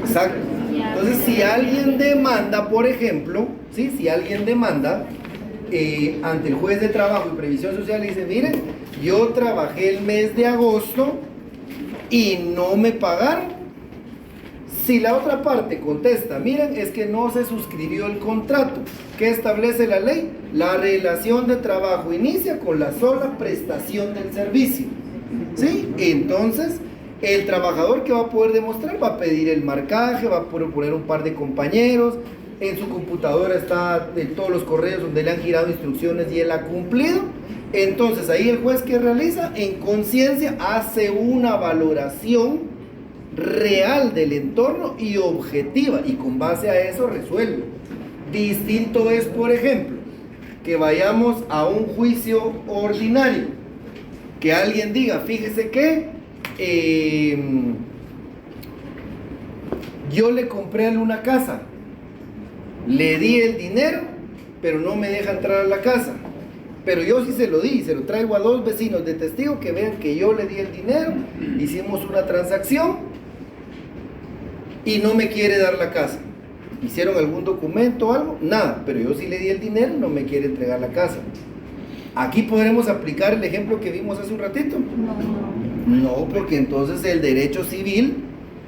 Exacto. Entonces, si alguien demanda, por ejemplo, ¿sí? Si alguien demanda ante el juez de trabajo y previsión social y dice, miren, yo trabajé el mes de agosto y no me pagaron. Si la otra parte contesta, miren, es que no se suscribió el contrato, ¿qué establece la ley? La relación de trabajo inicia con la sola prestación del servicio, ¿sí? Entonces, el trabajador que va a poder demostrar va a pedir el marcaje, va a poder poner un par de compañeros, en su computadora está todos los correos donde le han girado instrucciones y él ha cumplido. Entonces ahí el juez, que realiza en conciencia, hace una valoración real del entorno y objetiva, y con base a eso resuelve. Distinto es, por ejemplo, que vayamos a un juicio ordinario, que alguien diga, fíjese que yo le compré a él una casa, le di el dinero, pero no me deja entrar a la casa. Pero yo sí se lo di, se lo traigo a 2 vecinos de testigo que vean que yo le di el dinero, hicimos una transacción y no me quiere dar la casa. ¿Hicieron algún documento o algo? Nada, pero yo sí le di el dinero y no me quiere entregar la casa. ¿Aquí podremos aplicar el ejemplo que vimos hace un ratito? No, porque entonces el derecho civil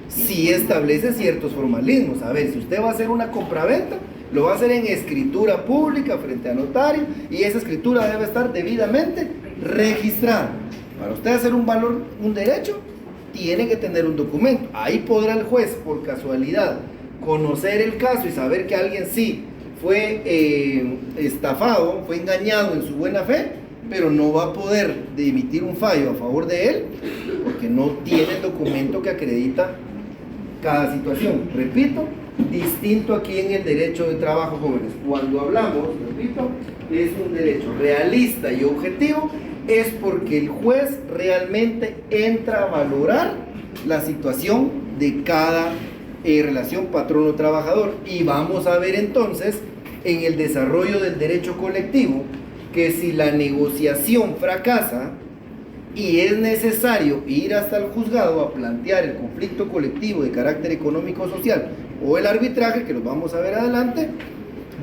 sí establece ciertos formalismos. A ver, si usted va a hacer una compraventa, lo va a hacer en escritura pública frente a notario, y esa escritura debe estar debidamente registrada. Para usted hacer un derecho, tiene que tener un documento. Ahí podrá el juez, por casualidad, conocer el caso y saber que alguien sí fue estafado, fue engañado en su buena fe, pero no va a poder emitir un fallo a favor de él porque no tiene el documento que acredita cada situación. Repito, distinto aquí en el derecho de trabajo, jóvenes. Cuando hablamos, repito, es un derecho realista y objetivo, es porque el juez realmente entra a valorar la situación de cada relación patrono-trabajador. Y vamos a ver entonces en el desarrollo del derecho colectivo que si la negociación fracasa y es necesario ir hasta el juzgado a plantear el conflicto colectivo de carácter económico-social o el arbitraje, que los vamos a ver adelante,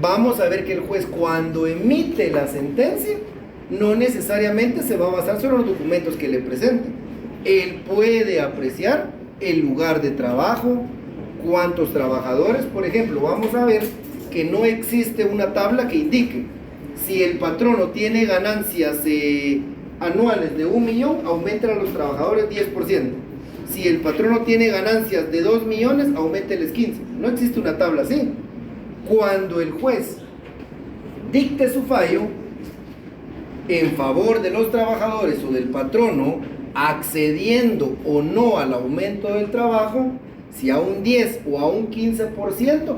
vamos a ver que el juez, cuando emite la sentencia, no necesariamente se va a basar sobre los documentos que le presenten. Él puede apreciar el lugar de trabajo, cuántos trabajadores. Por ejemplo, vamos a ver que no existe una tabla que indique si el patrono tiene ganancias anuales de 1 millón, aumenta a los trabajadores 10%. si el patrono tiene ganancias de 2 millones, auménteles 15. No existe una tabla así. Cuando el juez dicte su fallo en favor de los trabajadores o del patrono, accediendo o no al aumento del trabajo, si a un 10 o a un 15%,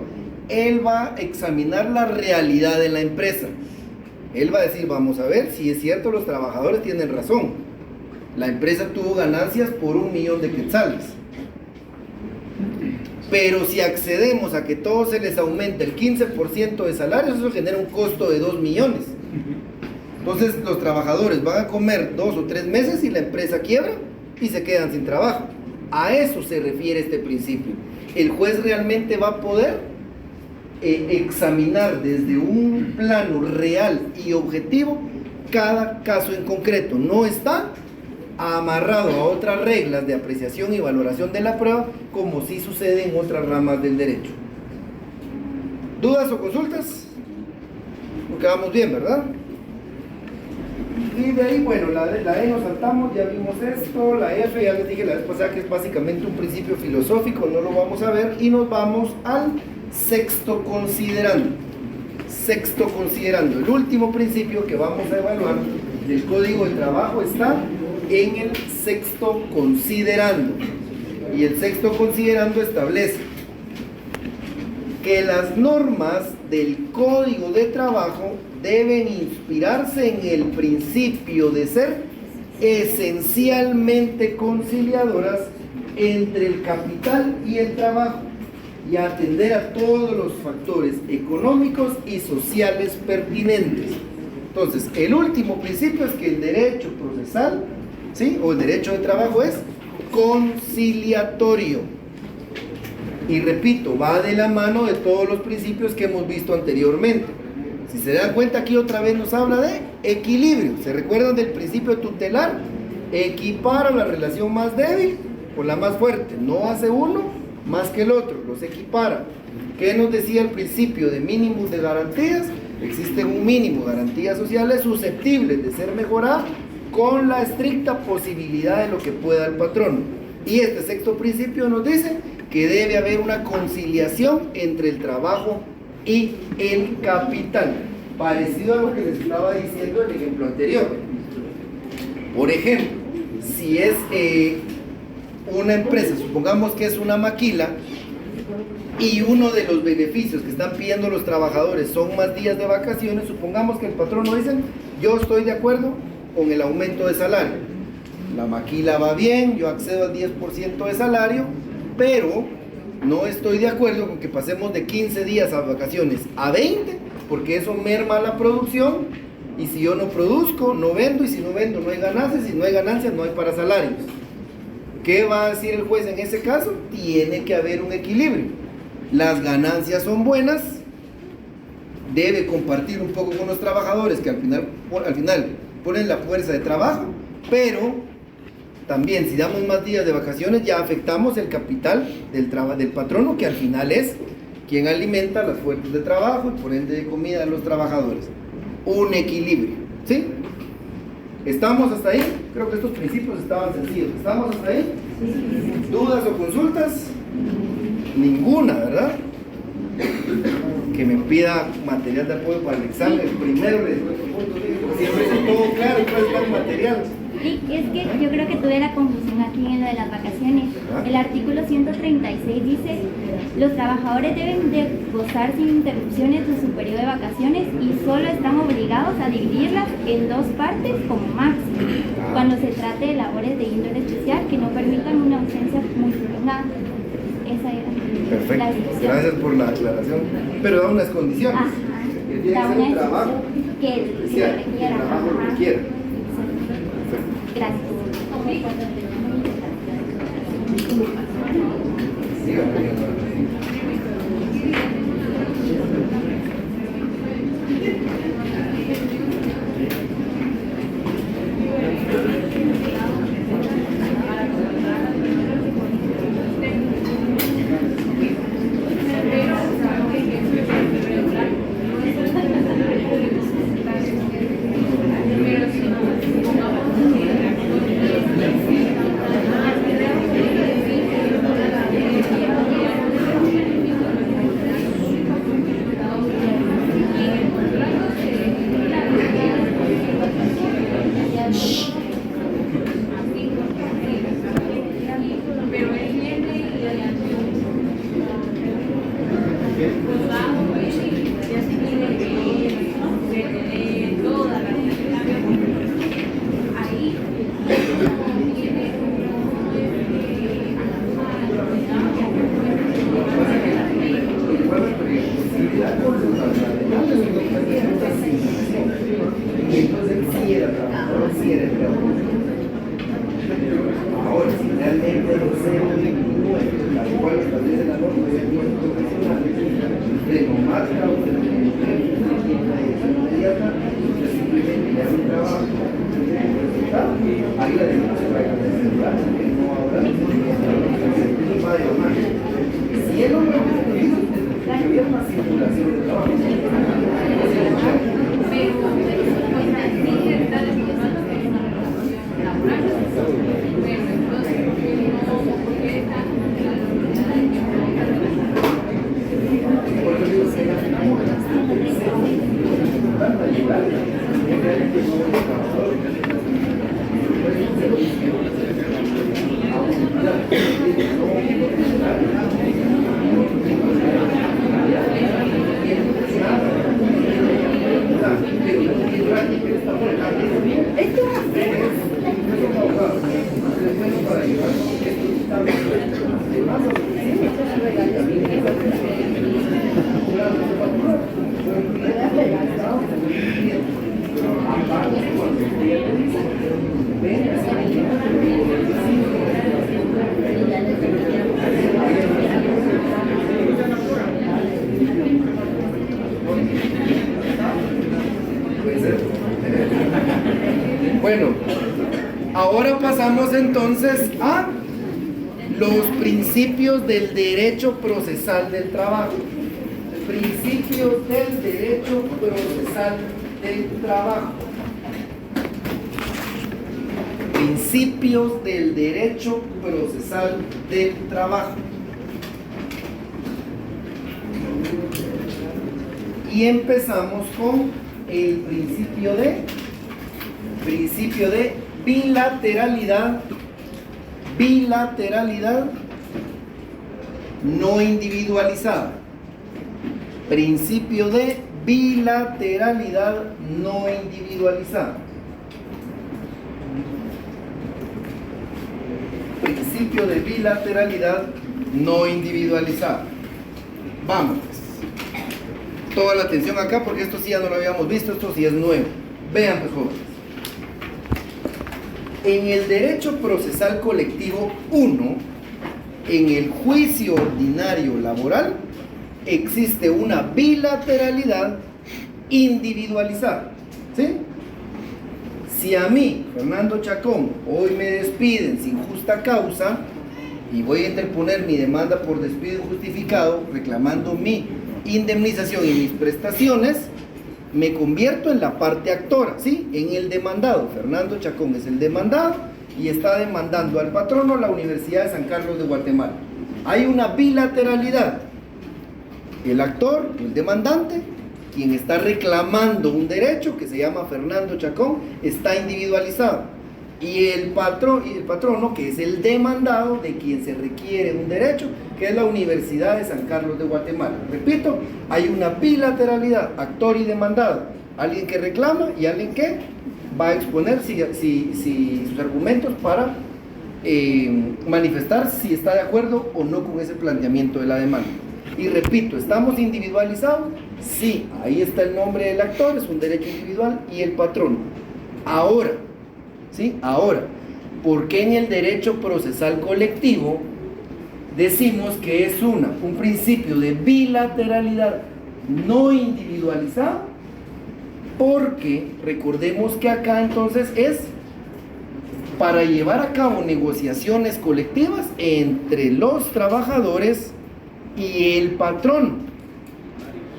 él va a examinar la realidad de la empresa. Él va a decir, vamos a ver si es cierto, los trabajadores tienen razón. La empresa tuvo ganancias por 1 millón de quetzales. Pero si accedemos a que todos se les aumente el 15% de salarios, eso genera un costo de 2 millones. Entonces los trabajadores van a comer 2 o 3 meses y la empresa quiebra y se quedan sin trabajo. A eso se refiere este principio. El juez realmente va a poder examinar desde un plano real y objetivo cada caso en concreto. No está amarrado a otras reglas de apreciación y valoración de la prueba, como sí sucede en otras ramas del derecho. ¿Dudas o consultas? Porque vamos bien, ¿verdad? Y de ahí, bueno, la E nos saltamos, ya vimos esto. La F ya les dije la vez pasada que es básicamente un principio filosófico, no lo vamos a ver. Y nos vamos al sexto considerando. Sexto considerando, el último principio que vamos a evaluar del Código de Trabajo está en el sexto considerando. Y el sexto considerando establece que las normas del Código de Trabajo deben inspirarse en el principio de ser esencialmente conciliadoras entre el capital y el trabajo y atender a todos los factores económicos y sociales pertinentes. Entonces, el último principio es que el derecho procesal, ¿sí?, o el derecho de trabajo es conciliatorio. Y repito, va de la mano de todos los principios que hemos visto anteriormente. Si se dan cuenta, aquí otra vez nos habla de equilibrio. ¿Se recuerdan del principio tutelar? Equipara la relación más débil con la más fuerte. No hace uno más que el otro, los equipara. ¿Qué nos decía el principio de mínimos de garantías? Existe un mínimo de garantías sociales susceptibles de ser mejoradas con la estricta posibilidad de lo que pueda el patrono. Y este sexto principio nos dice que debe haber una conciliación entre el trabajo y el capital, parecido a lo que les estaba diciendo el ejemplo anterior. Por ejemplo, si es una empresa, supongamos que es una maquila, y uno de los beneficios que están pidiendo los trabajadores son más días de vacaciones, supongamos que el patrono dice, yo estoy de acuerdo con el aumento de salario, la maquila va bien, yo accedo al 10% de salario, pero no estoy de acuerdo con que pasemos de 15 días a vacaciones a 20, porque eso merma la producción, y si yo no produzco, no vendo, y si no vendo, no hay ganancias, y si no hay ganancias, no hay para salarios. ¿Qué va a decir el juez en ese caso? Tiene que haber un equilibrio. Las ganancias son buenas, debe compartir un poco con los trabajadores, que al final ponen la fuerza de trabajo, pero también, si damos más días de vacaciones, ya afectamos el capital del patrono, que al final es quien alimenta las fuentes de trabajo y por ende de comida de los trabajadores. Un equilibrio, ¿sí? ¿Estamos hasta ahí? Creo que estos principios estaban sencillos. ¿Estamos hasta ahí? ¿Dudas o consultas? Ninguna, ¿verdad? Que me pida material de apoyo para el examen. Primero les doy puntos, siempre es todo claro y puede estar material. Sí, es que yo creo que tuve la confusión aquí en lo de las vacaciones. El artículo 136 dice, los trabajadores deben de gozar sin interrupciones de su periodo de vacaciones y solo están obligados a dividirlas en 2 partes como máximo, cuando se trate de labores de índole especial que no permitan una ausencia muy prolongada. Esa era perfecto, la discusión. gracias por la aclaración. Pero da unas condiciones. Ajá. Que tiene que ser un trabajo que se especial, requiera. el trabajo Ajá. requiera. Gracias. entonces él sí era trabajador, sí era empleado. Ahora, si realmente los 029, las cuales establece la norma de acciones profesionales, de no marca o de no inmediata, pues simplemente le hace un trabajo, ahí la decimos se va a cancelar, que no habrá si él no lo ha pedido, había una circulación de trabajo. Bueno, ahora pasamos entonces a los principios del derecho procesal del trabajo. Principios del derecho procesal del trabajo. Principios del derecho procesal del trabajo. Y empezamos con el principio de bilateralidad no individualizada. Principio de bilateralidad no individualizada. Principio de bilateralidad no individualizada. Vamos. Toda la atención acá porque esto sí ya no lo habíamos visto, esto sí es nuevo. Vean pues, jóvenes. En el derecho procesal colectivo 1, en el juicio ordinario laboral, existe una bilateralidad individualizada. ¿Sí? Si a mí, Fernando Chacón, hoy me despiden sin justa causa y voy a interponer mi demanda por despido injustificado reclamando mi indemnización y mis prestaciones, me convierto en la parte actora, ¿sí? En el demandado. Fernando Chacón es el demandado y está demandando al patrono la Universidad de San Carlos de Guatemala. Hay una bilateralidad. El actor, el demandante, quien está reclamando un derecho que se llama Fernando Chacón, está individualizado. Y el patrono, que es el demandado de quien se requiere un derecho, que es la Universidad de San Carlos de Guatemala. Repito, hay una bilateralidad, actor y demandado. Alguien que reclama y alguien que va a exponer sus argumentos para manifestar si está de acuerdo o no con ese planteamiento de la demanda. Y repito, ¿estamos individualizados? Sí, ahí está el nombre del actor, es un derecho individual, y el patrono. Ahora, ¿sí? Ahora, ¿por qué en el derecho procesal colectivo decimos que es un principio de bilateralidad no individualizado? Porque recordemos que acá entonces es para llevar a cabo negociaciones colectivas entre los trabajadores y el patrón.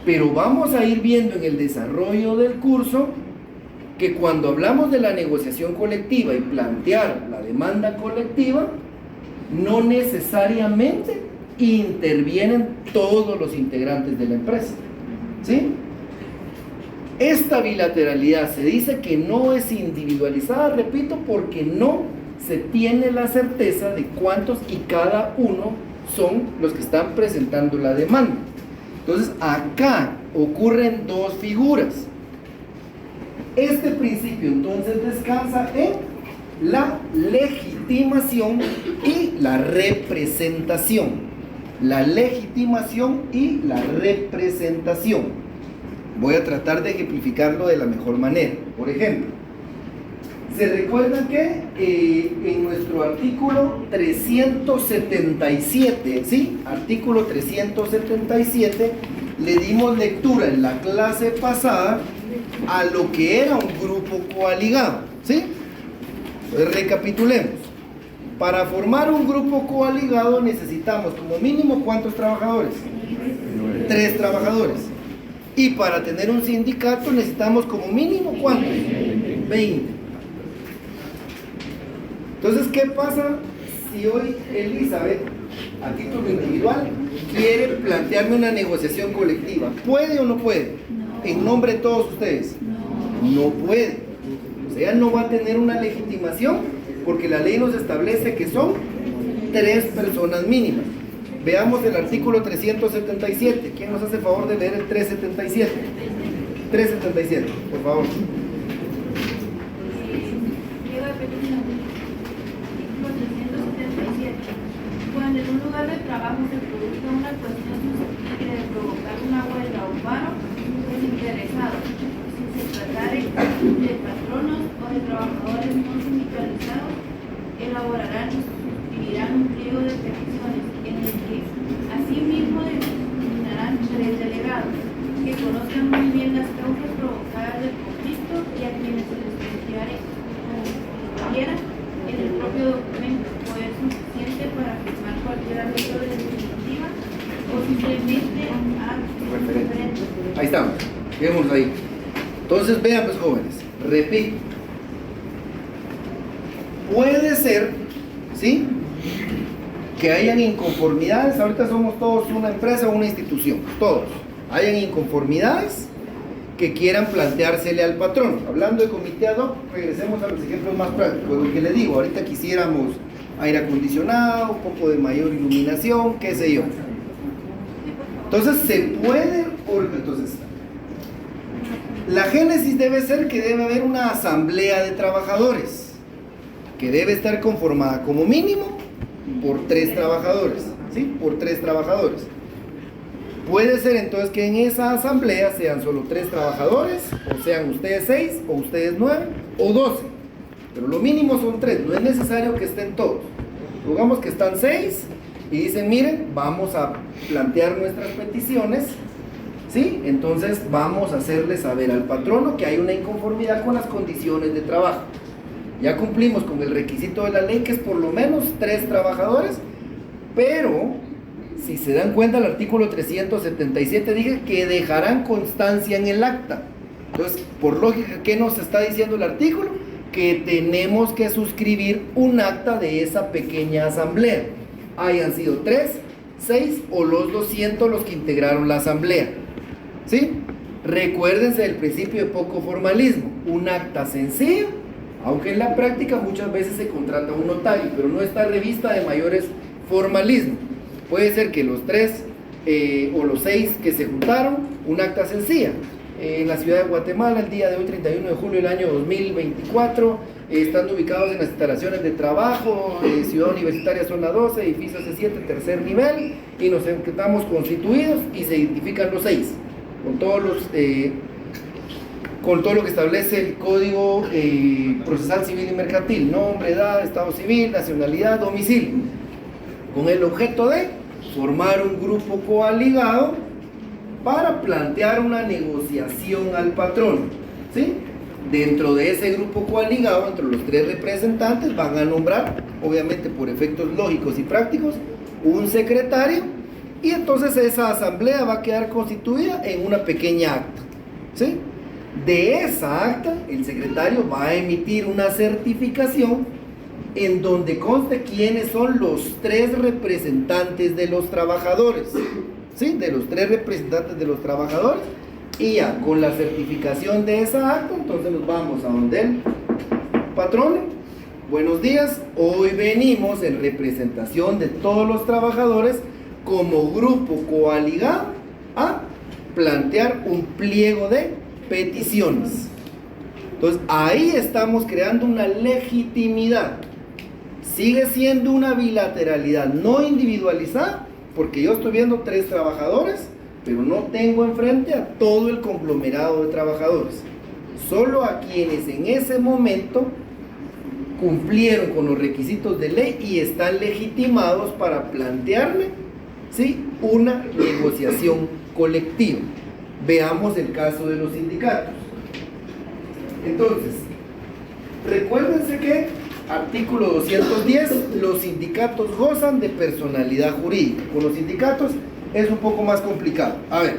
Pero vamos a ir viendo en el desarrollo del curso que cuando hablamos de la negociación colectiva y plantear la demanda colectiva, no necesariamente intervienen todos los integrantes de la empresa, ¿sí? Esta bilateralidad se dice que no es individualizada, repito, porque no se tiene la certeza de cuántos y cada uno son los que están presentando la demanda. Entonces acá ocurren dos figuras. Este principio entonces descansa en la legitimación y la representación. La legitimación y la representación. Voy a tratar de ejemplificarlo de la mejor manera. Por ejemplo, ¿se recuerdan que en nuestro artículo 377, ¿sí? Artículo 377, le dimos lectura en la clase pasada a lo que era un grupo coaligado, ¿sí? Entonces recapitulemos. Para formar un grupo coaligado necesitamos como mínimo ¿cuántos trabajadores? 3 trabajadores. Y para tener un sindicato necesitamos como mínimo ¿cuántos? 20. Entonces, ¿qué pasa si hoy Elizabeth, a título individual, quiere plantearme una negociación colectiva? ¿Puede o no puede? En nombre de todos ustedes. No puede. O sea, no va a tener una legitimación porque la ley nos establece que son 3 personas mínimas. Veamos el artículo 377. ¿Quién nos hace el favor de leer el 377? 377, por favor. Cuando en un lugar de trabajo se produzca una cuestión susceptible de provocar una huelga o paro, los interesados, si se tratare de patronos o de trabajadores no sindicalizados, elaborarán y suscribirán un pliego de peticiones en el que asimismo designarán 3 delegados que conozcan muy bien las causas provocadas del conflicto y a quienes se les considere quieran en el propio documento poder suficiente para firmar cualquier arreglo de definitiva o simplemente a referente. Ahí estamos, quedémonos ahí. Entonces vean pues jóvenes, repito, puede ser, ¿sí?, que hayan inconformidades. Ahorita somos todos una empresa o una institución, todos hayan inconformidades que quieran planteársele al patrón. Hablando de comité ad hoc, regresemos a los ejemplos más prácticos. Lo que les digo, ahorita quisiéramos aire acondicionado, un poco de mayor iluminación, qué sé yo. Entonces se puede, entonces la génesis debe ser que debe haber una asamblea de trabajadores que debe estar conformada como mínimo por 3 trabajadores, ¿sí? Por 3 trabajadores. Puede ser entonces que en esa asamblea sean solo 3 trabajadores, o sean ustedes 6, o ustedes 9, o 12. Pero lo mínimo son 3, no es necesario que estén todos. Digamos que están 6 y dicen, miren, vamos a plantear nuestras peticiones, ¿sí? Entonces vamos a hacerle saber al patrono que hay una inconformidad con las condiciones de trabajo. Ya cumplimos con el requisito de la ley, que es por lo menos 3 trabajadores, pero si se dan cuenta, el artículo 377 dice que dejarán constancia en el acta. Entonces, por lógica, ¿qué nos está diciendo el artículo? Que tenemos que suscribir un acta de esa pequeña asamblea. Hayan sido 3, 6 o los 200 los que integraron la asamblea, ¿sí? Recuérdense del principio de poco formalismo. Un acta sencillo, aunque en la práctica muchas veces se contrata un notario, pero no está revista de mayores formalismos. Puede ser que los 3 o los 6 que se juntaron, un acta sencilla. En la ciudad de Guatemala, el día de hoy, 31 de julio del año 2024, están ubicados en las instalaciones de trabajo, Ciudad Universitaria Zona 12, edificio C7, tercer nivel, y nos encontramos constituidos y se identifican los 6, con todos los... con todo lo que establece el Código Procesal Civil y Mercantil: nombre, edad, estado civil, nacionalidad, domicilio, con el objeto de formar un grupo coaligado para plantear una negociación al patrón, ¿sí? Dentro de ese grupo coaligado, entre los 3 representantes, van a nombrar, obviamente por efectos lógicos y prácticos, un secretario, y entonces esa asamblea va a quedar constituida en una pequeña acta, ¿sí? De esa acta, el secretario va a emitir una certificación en donde conste quiénes son los 3 representantes de los trabajadores, ¿sí? De los 3 representantes de los trabajadores, y ya con la certificación de esa acta, entonces nos vamos a donde el patrón. Buenos días, hoy venimos en representación de todos los trabajadores como grupo coaligado a plantear un pliego de peticiones. Entonces ahí estamos creando una legitimidad. Sigue siendo una bilateralidad no individualizada, porque yo estoy viendo 3 trabajadores pero no tengo enfrente a todo el conglomerado de trabajadores, solo a quienes en ese momento cumplieron con los requisitos de ley y están legitimados para plantearme, ¿sí?, una negociación colectiva. Veamos el caso de los sindicatos. Entonces, recuérdense que artículo 210, los sindicatos gozan de personalidad jurídica. Con los sindicatos es un poco más complicado. A ver,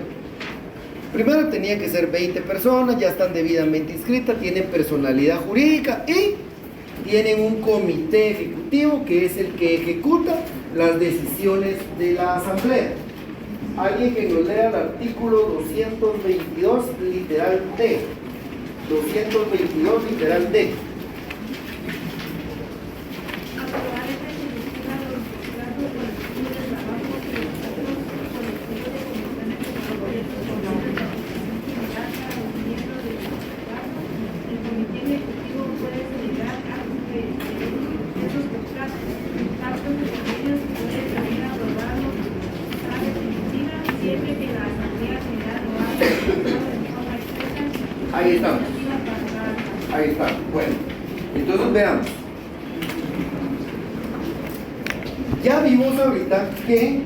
primero tenía que ser 20 personas, ya están debidamente inscritas, tienen personalidad jurídica y tienen un comité ejecutivo que es el que ejecuta las decisiones de la asamblea. Alguien que nos lea el artículo 222, literal D. 222, literal D. Ahí estamos. Ahí está. Bueno, entonces veamos. Ya vimos ahorita que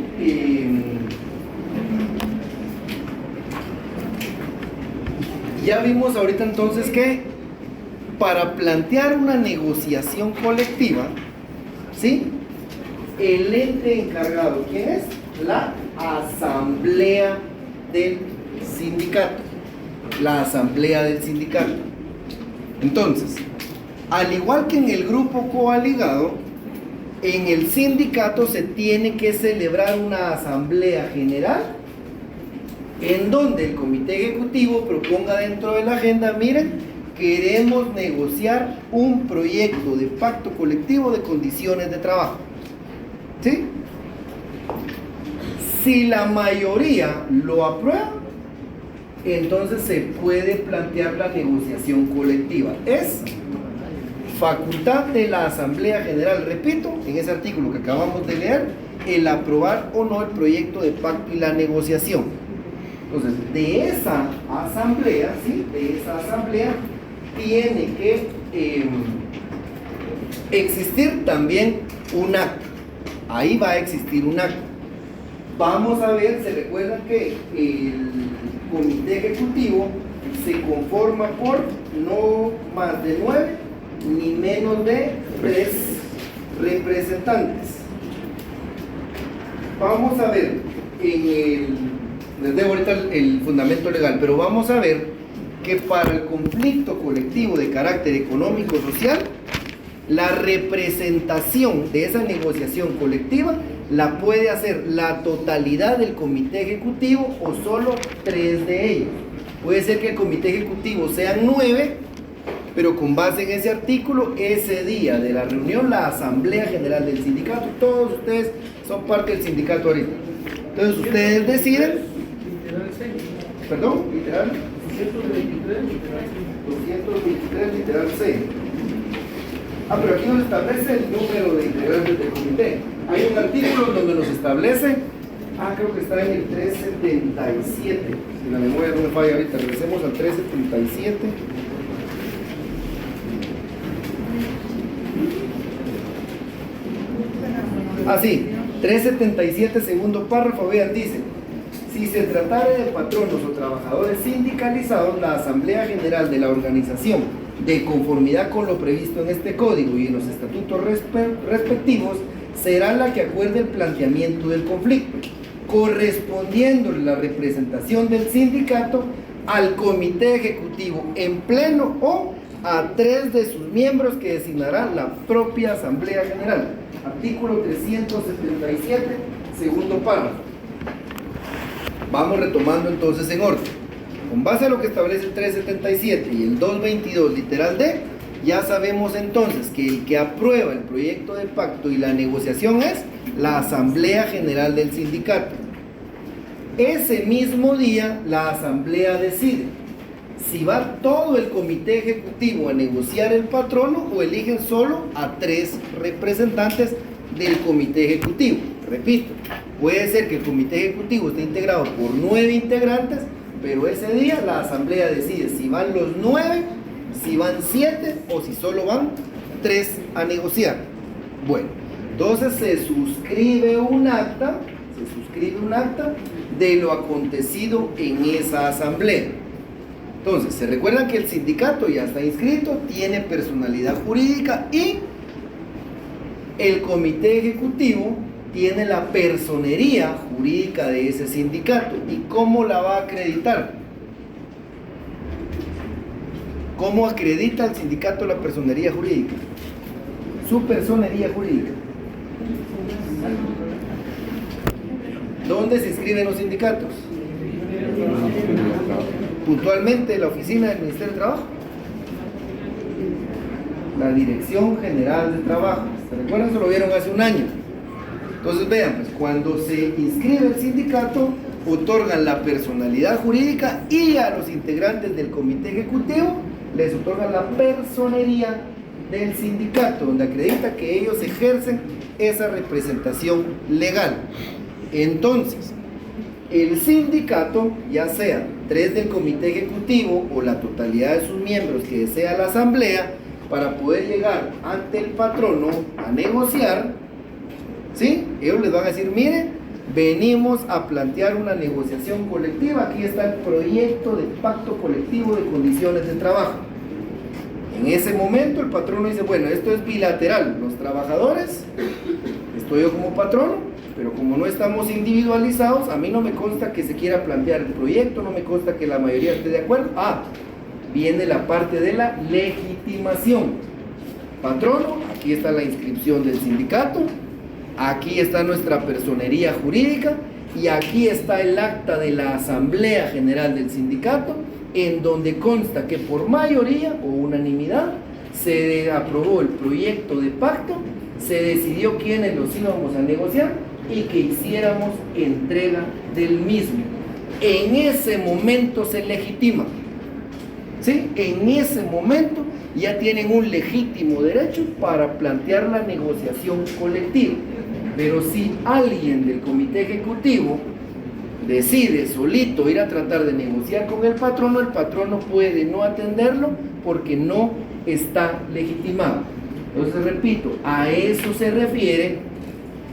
entonces que para plantear una negociación colectiva, ¿sí?, el ente encargado, ¿quién es? La asamblea del sindicato. La asamblea del sindicato. Entonces, al igual que en el grupo coaligado, en el sindicato se tiene que celebrar una asamblea general en donde el comité ejecutivo proponga dentro de la agenda, miren, queremos negociar un proyecto de pacto colectivo de condiciones de trabajo. ¿Sí? Si la mayoría lo aprueba, entonces se puede plantear la negociación colectiva. Es facultad de la Asamblea General, repito, en ese artículo que acabamos de leer, el aprobar o no el proyecto de pacto y la negociación. Entonces, de esa asamblea, ¿sí?, de esa asamblea tiene que existir también un acto. Ahí va a existir un acto. Vamos a ver, se recuerdan que el comité ejecutivo se conforma por no más de 9 ni menos de 3 representantes. Vamos a ver les debo ahorita el fundamento legal, pero vamos a ver que para el conflicto colectivo de carácter económico-social, la representación de esa negociación colectiva la puede hacer la totalidad del comité ejecutivo o solo 3 de ellos. Puede ser que el comité ejecutivo sean 9, pero con base en ese artículo, ese día de la reunión, la Asamblea General del Sindicato, todos ustedes son parte del sindicato ahorita. Entonces ustedes deciden. Perdón, literal 223, literal C. Pero aquí nos establece el número de integrantes del comité. Hay un artículo donde nos establece, creo que está en el 377, si la memoria no me falla ahorita, regresemos al 377. Sí, 377, segundo párrafo, vean, dice: si se tratara de patronos o trabajadores sindicalizados, la Asamblea General de la organización, de conformidad con lo previsto en este código y en los estatutos respectivos, será la que acuerde el planteamiento del conflicto, correspondiéndole la representación del sindicato al comité ejecutivo en pleno o a 3 de sus miembros que designará la propia Asamblea General. Artículo 377, segundo párrafo. Vamos retomando entonces en orden. Con base a lo que establece el 377 y el 222, literal D, ya sabemos entonces que el que aprueba el proyecto de pacto y la negociación es la Asamblea General del Sindicato. Ese mismo día, la Asamblea decide si va todo el comité ejecutivo a negociar el patrono o eligen solo a 3 representantes del comité ejecutivo. Repito, Puede ser que el comité ejecutivo esté integrado por 9 integrantes, pero ese día la asamblea decide si van los 9, si van 7 o si solo van 3 a negociar. Bueno, entonces se suscribe un acta de lo acontecido en esa asamblea. Entonces, se recuerdan que el sindicato ya está inscrito, tiene personalidad jurídica y el comité ejecutivo tiene la personería jurídica de ese sindicato. ¿Y cómo la va a acreditar? ¿Cómo acredita el sindicato la personería jurídica? Su personería jurídica. ¿Dónde se inscriben los sindicatos? Puntualmente la oficina del Ministerio de Trabajo, la Dirección General de Trabajo. ¿Se recuerdan? Eso lo vieron hace un año. Entonces vean, pues cuando se inscribe el sindicato, otorgan la personalidad jurídica y a los integrantes del comité ejecutivo les otorgan la personería del sindicato, donde acredita que ellos ejercen esa representación legal. Entonces, el sindicato, ya sea 3 del comité ejecutivo o la totalidad de sus miembros que desea la asamblea, para poder llegar ante el patrono a negociar, ¿sí? Ellos les van a decir, miren, venimos a plantear una negociación colectiva, aquí está el proyecto de pacto colectivo de condiciones de trabajo. En ese momento el patrono dice, bueno, esto es bilateral, los trabajadores, estoy yo como patrono, pero como no estamos individualizados, a mí no me consta que se quiera plantear el proyecto, no me consta que la mayoría esté de acuerdo. Viene la parte de la legitimación. Patrono, aquí está la inscripción del sindicato, aquí está nuestra personería jurídica y aquí está el acta de la Asamblea General del Sindicato, en donde consta que por mayoría o unanimidad se aprobó el proyecto de pacto, se decidió quiénes los íbamos a negociar y que hiciéramos entrega del mismo. En ese momento se legitima, ¿sí? En ese momento ya tienen un legítimo derecho para plantear la negociación colectiva. Pero si alguien del comité ejecutivo decide solito ir a tratar de negociar con el patrono puede no atenderlo porque no está legitimado. Entonces, repito, a eso se refiere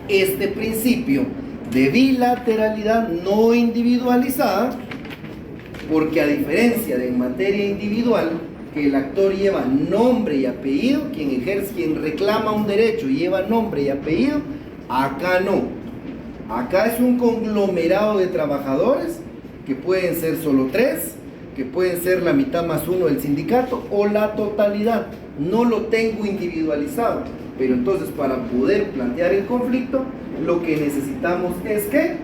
este principio de bilateralidad no individualizada, porque a diferencia de en materia individual, que el actor lleva nombre y apellido, quien reclama un derecho lleva nombre y apellido, acá no. Acá es un conglomerado de trabajadores que pueden ser solo 3, que pueden ser la mitad más 1 del sindicato o la totalidad. No lo tengo individualizado, pero entonces para poder plantear el conflicto, lo que necesitamos es que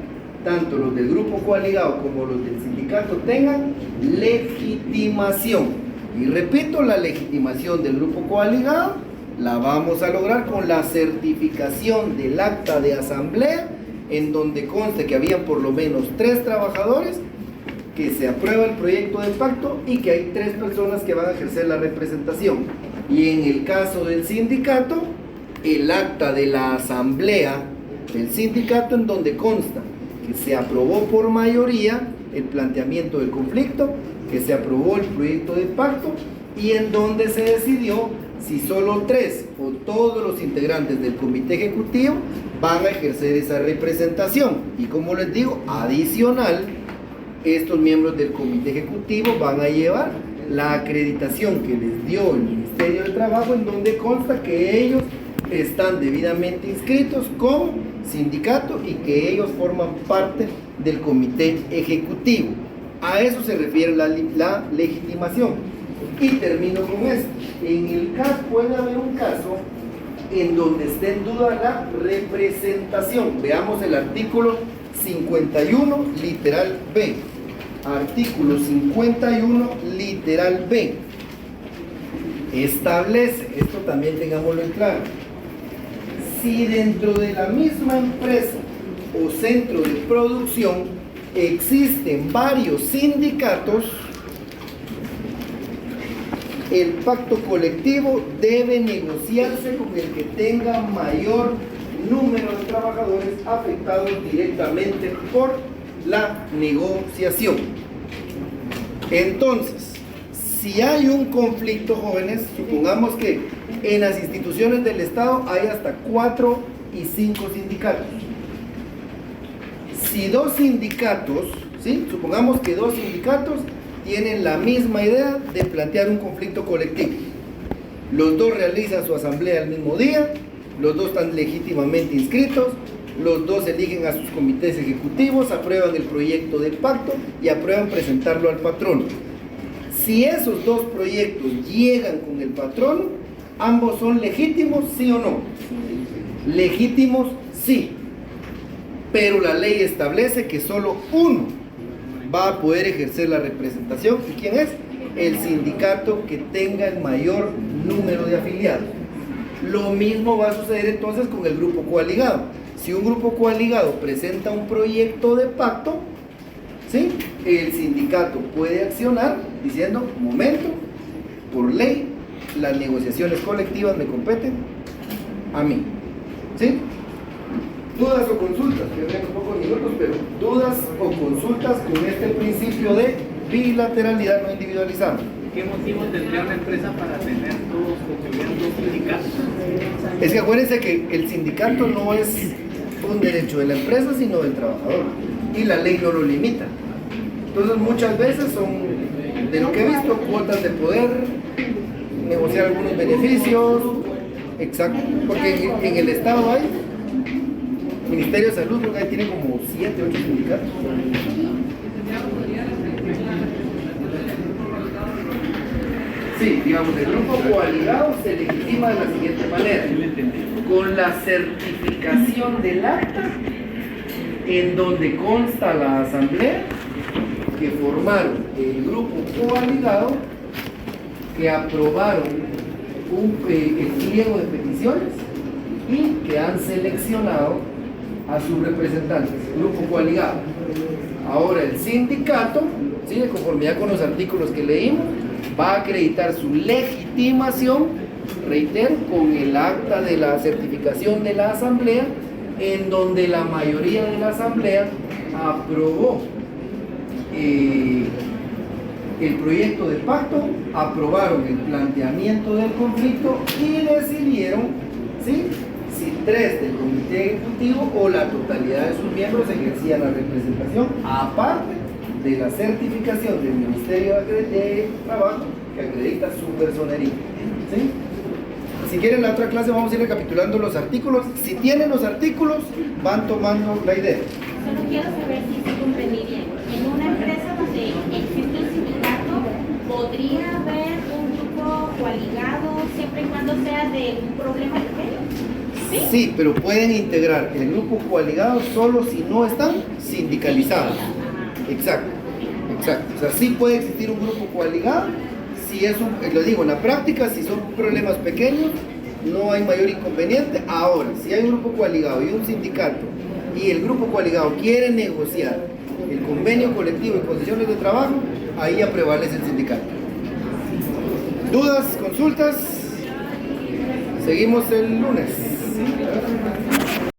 tanto los del grupo coaligado como los del sindicato tengan legitimación. Y repito, la legitimación del grupo coaligado la vamos a lograr con la certificación del acta de asamblea, en donde conste que había por lo menos 3 trabajadores, que se aprueba el proyecto de pacto y que hay 3 personas que van a ejercer la representación. Y en el caso del sindicato, el acta de la asamblea del sindicato, en donde consta que se aprobó por mayoría el planteamiento del conflicto, que se aprobó el proyecto de pacto y en donde se decidió si solo 3 o todos los integrantes del comité ejecutivo van a ejercer esa representación. Y como les digo, adicional, estos miembros del comité ejecutivo van a llevar la acreditación que les dio el Ministerio del Trabajo, en donde consta que ellos están debidamente inscritos como sindicato y que ellos forman parte del comité ejecutivo. A eso se refiere la legitimación. Y termino con esto. En el caso, puede haber un caso en donde esté en duda la representación. Veamos el artículo 51, literal B. Artículo 51, literal B. Establece, esto también tengámoslo en claro, si dentro de la misma empresa o centro de producción existen varios sindicatos, el pacto colectivo debe negociarse con el que tenga mayor número de trabajadores afectados directamente por la negociación. Entonces, si hay un conflicto, jóvenes, supongamos que en las instituciones del Estado hay hasta 4 y 5 sindicatos. Si dos sindicatos, ¿sí? Supongamos que dos sindicatos tienen la misma idea de plantear un conflicto colectivo. Los dos realizan su asamblea el mismo día, los dos están legítimamente inscritos, los dos eligen a sus comités ejecutivos, aprueban el proyecto de pacto y aprueban presentarlo al patrono. Si esos dos proyectos llegan con el patrono, ¿ambos son legítimos, sí o no? Legítimos, sí. Pero la ley establece que solo uno va a poder ejercer la representación. ¿Y quién es? El sindicato que tenga el mayor número de afiliados. Lo mismo va a suceder entonces con el grupo coaligado. Si un grupo coaligado presenta un proyecto de pacto, ¿sí? El sindicato puede accionar diciendo, momento, por ley, las negociaciones colectivas me competen a mí. ¿Sí? ¿Dudas o consultas? Que vean un poco minutos, pero dudas o consultas con este principio de bilateralidad no individualizada. ¿Qué motivo tendría una empresa para tener todos sindicatos? Es que acuérdense que el sindicato no es un derecho de la empresa, sino del trabajador. Y la ley no lo limita. Entonces muchas veces son, de lo que he visto, cuotas de poder, negociar algunos beneficios, exacto, porque en el Estado hay, Ministerio de Salud, creo que ahí tiene como 7, 8 sindicatos. Sí, digamos, el grupo coaligado se legitima de la siguiente manera: con la certificación del acta en donde consta la asamblea que formaron el grupo coaligado, que aprobaron el pliego de peticiones y que han seleccionado a sus representantes, grupo coaligado. Ahora el sindicato, ¿sí?, de conformidad con los artículos que leímos, va a acreditar su legitimación, reitero, con el acta de la certificación de la asamblea, en donde la mayoría de la asamblea aprobó el proyecto de pacto, aprobaron el planteamiento del conflicto y decidieron, ¿sí?, si 3 del comité ejecutivo o la totalidad de sus miembros ejercían la representación, aparte de la certificación del Ministerio de Trabajo que acredita su personería. ¿Sí? Si quieren, la otra clase vamos a ir recapitulando los artículos. Si tienen los artículos, van tomando la idea. Solo quiero saber si comprendí bien. En una empresa donde existe un sindicato, ¿podría haber un grupo coaligado siempre y cuando sea de un problema pequeño? ¿Sí? Sí, pero pueden integrar el grupo coaligado solo si no están sindicalizados. Exacto, exacto. O sea, sí puede existir un grupo coaligado, si es lo digo, en la práctica, si son problemas pequeños, no hay mayor inconveniente. Ahora, si hay un grupo coaligado y un sindicato, y el grupo coaligado quiere negociar el convenio colectivo y condiciones de trabajo, ahí ya prevalece el sindicato. ¿Dudas, consultas? Seguimos el lunes.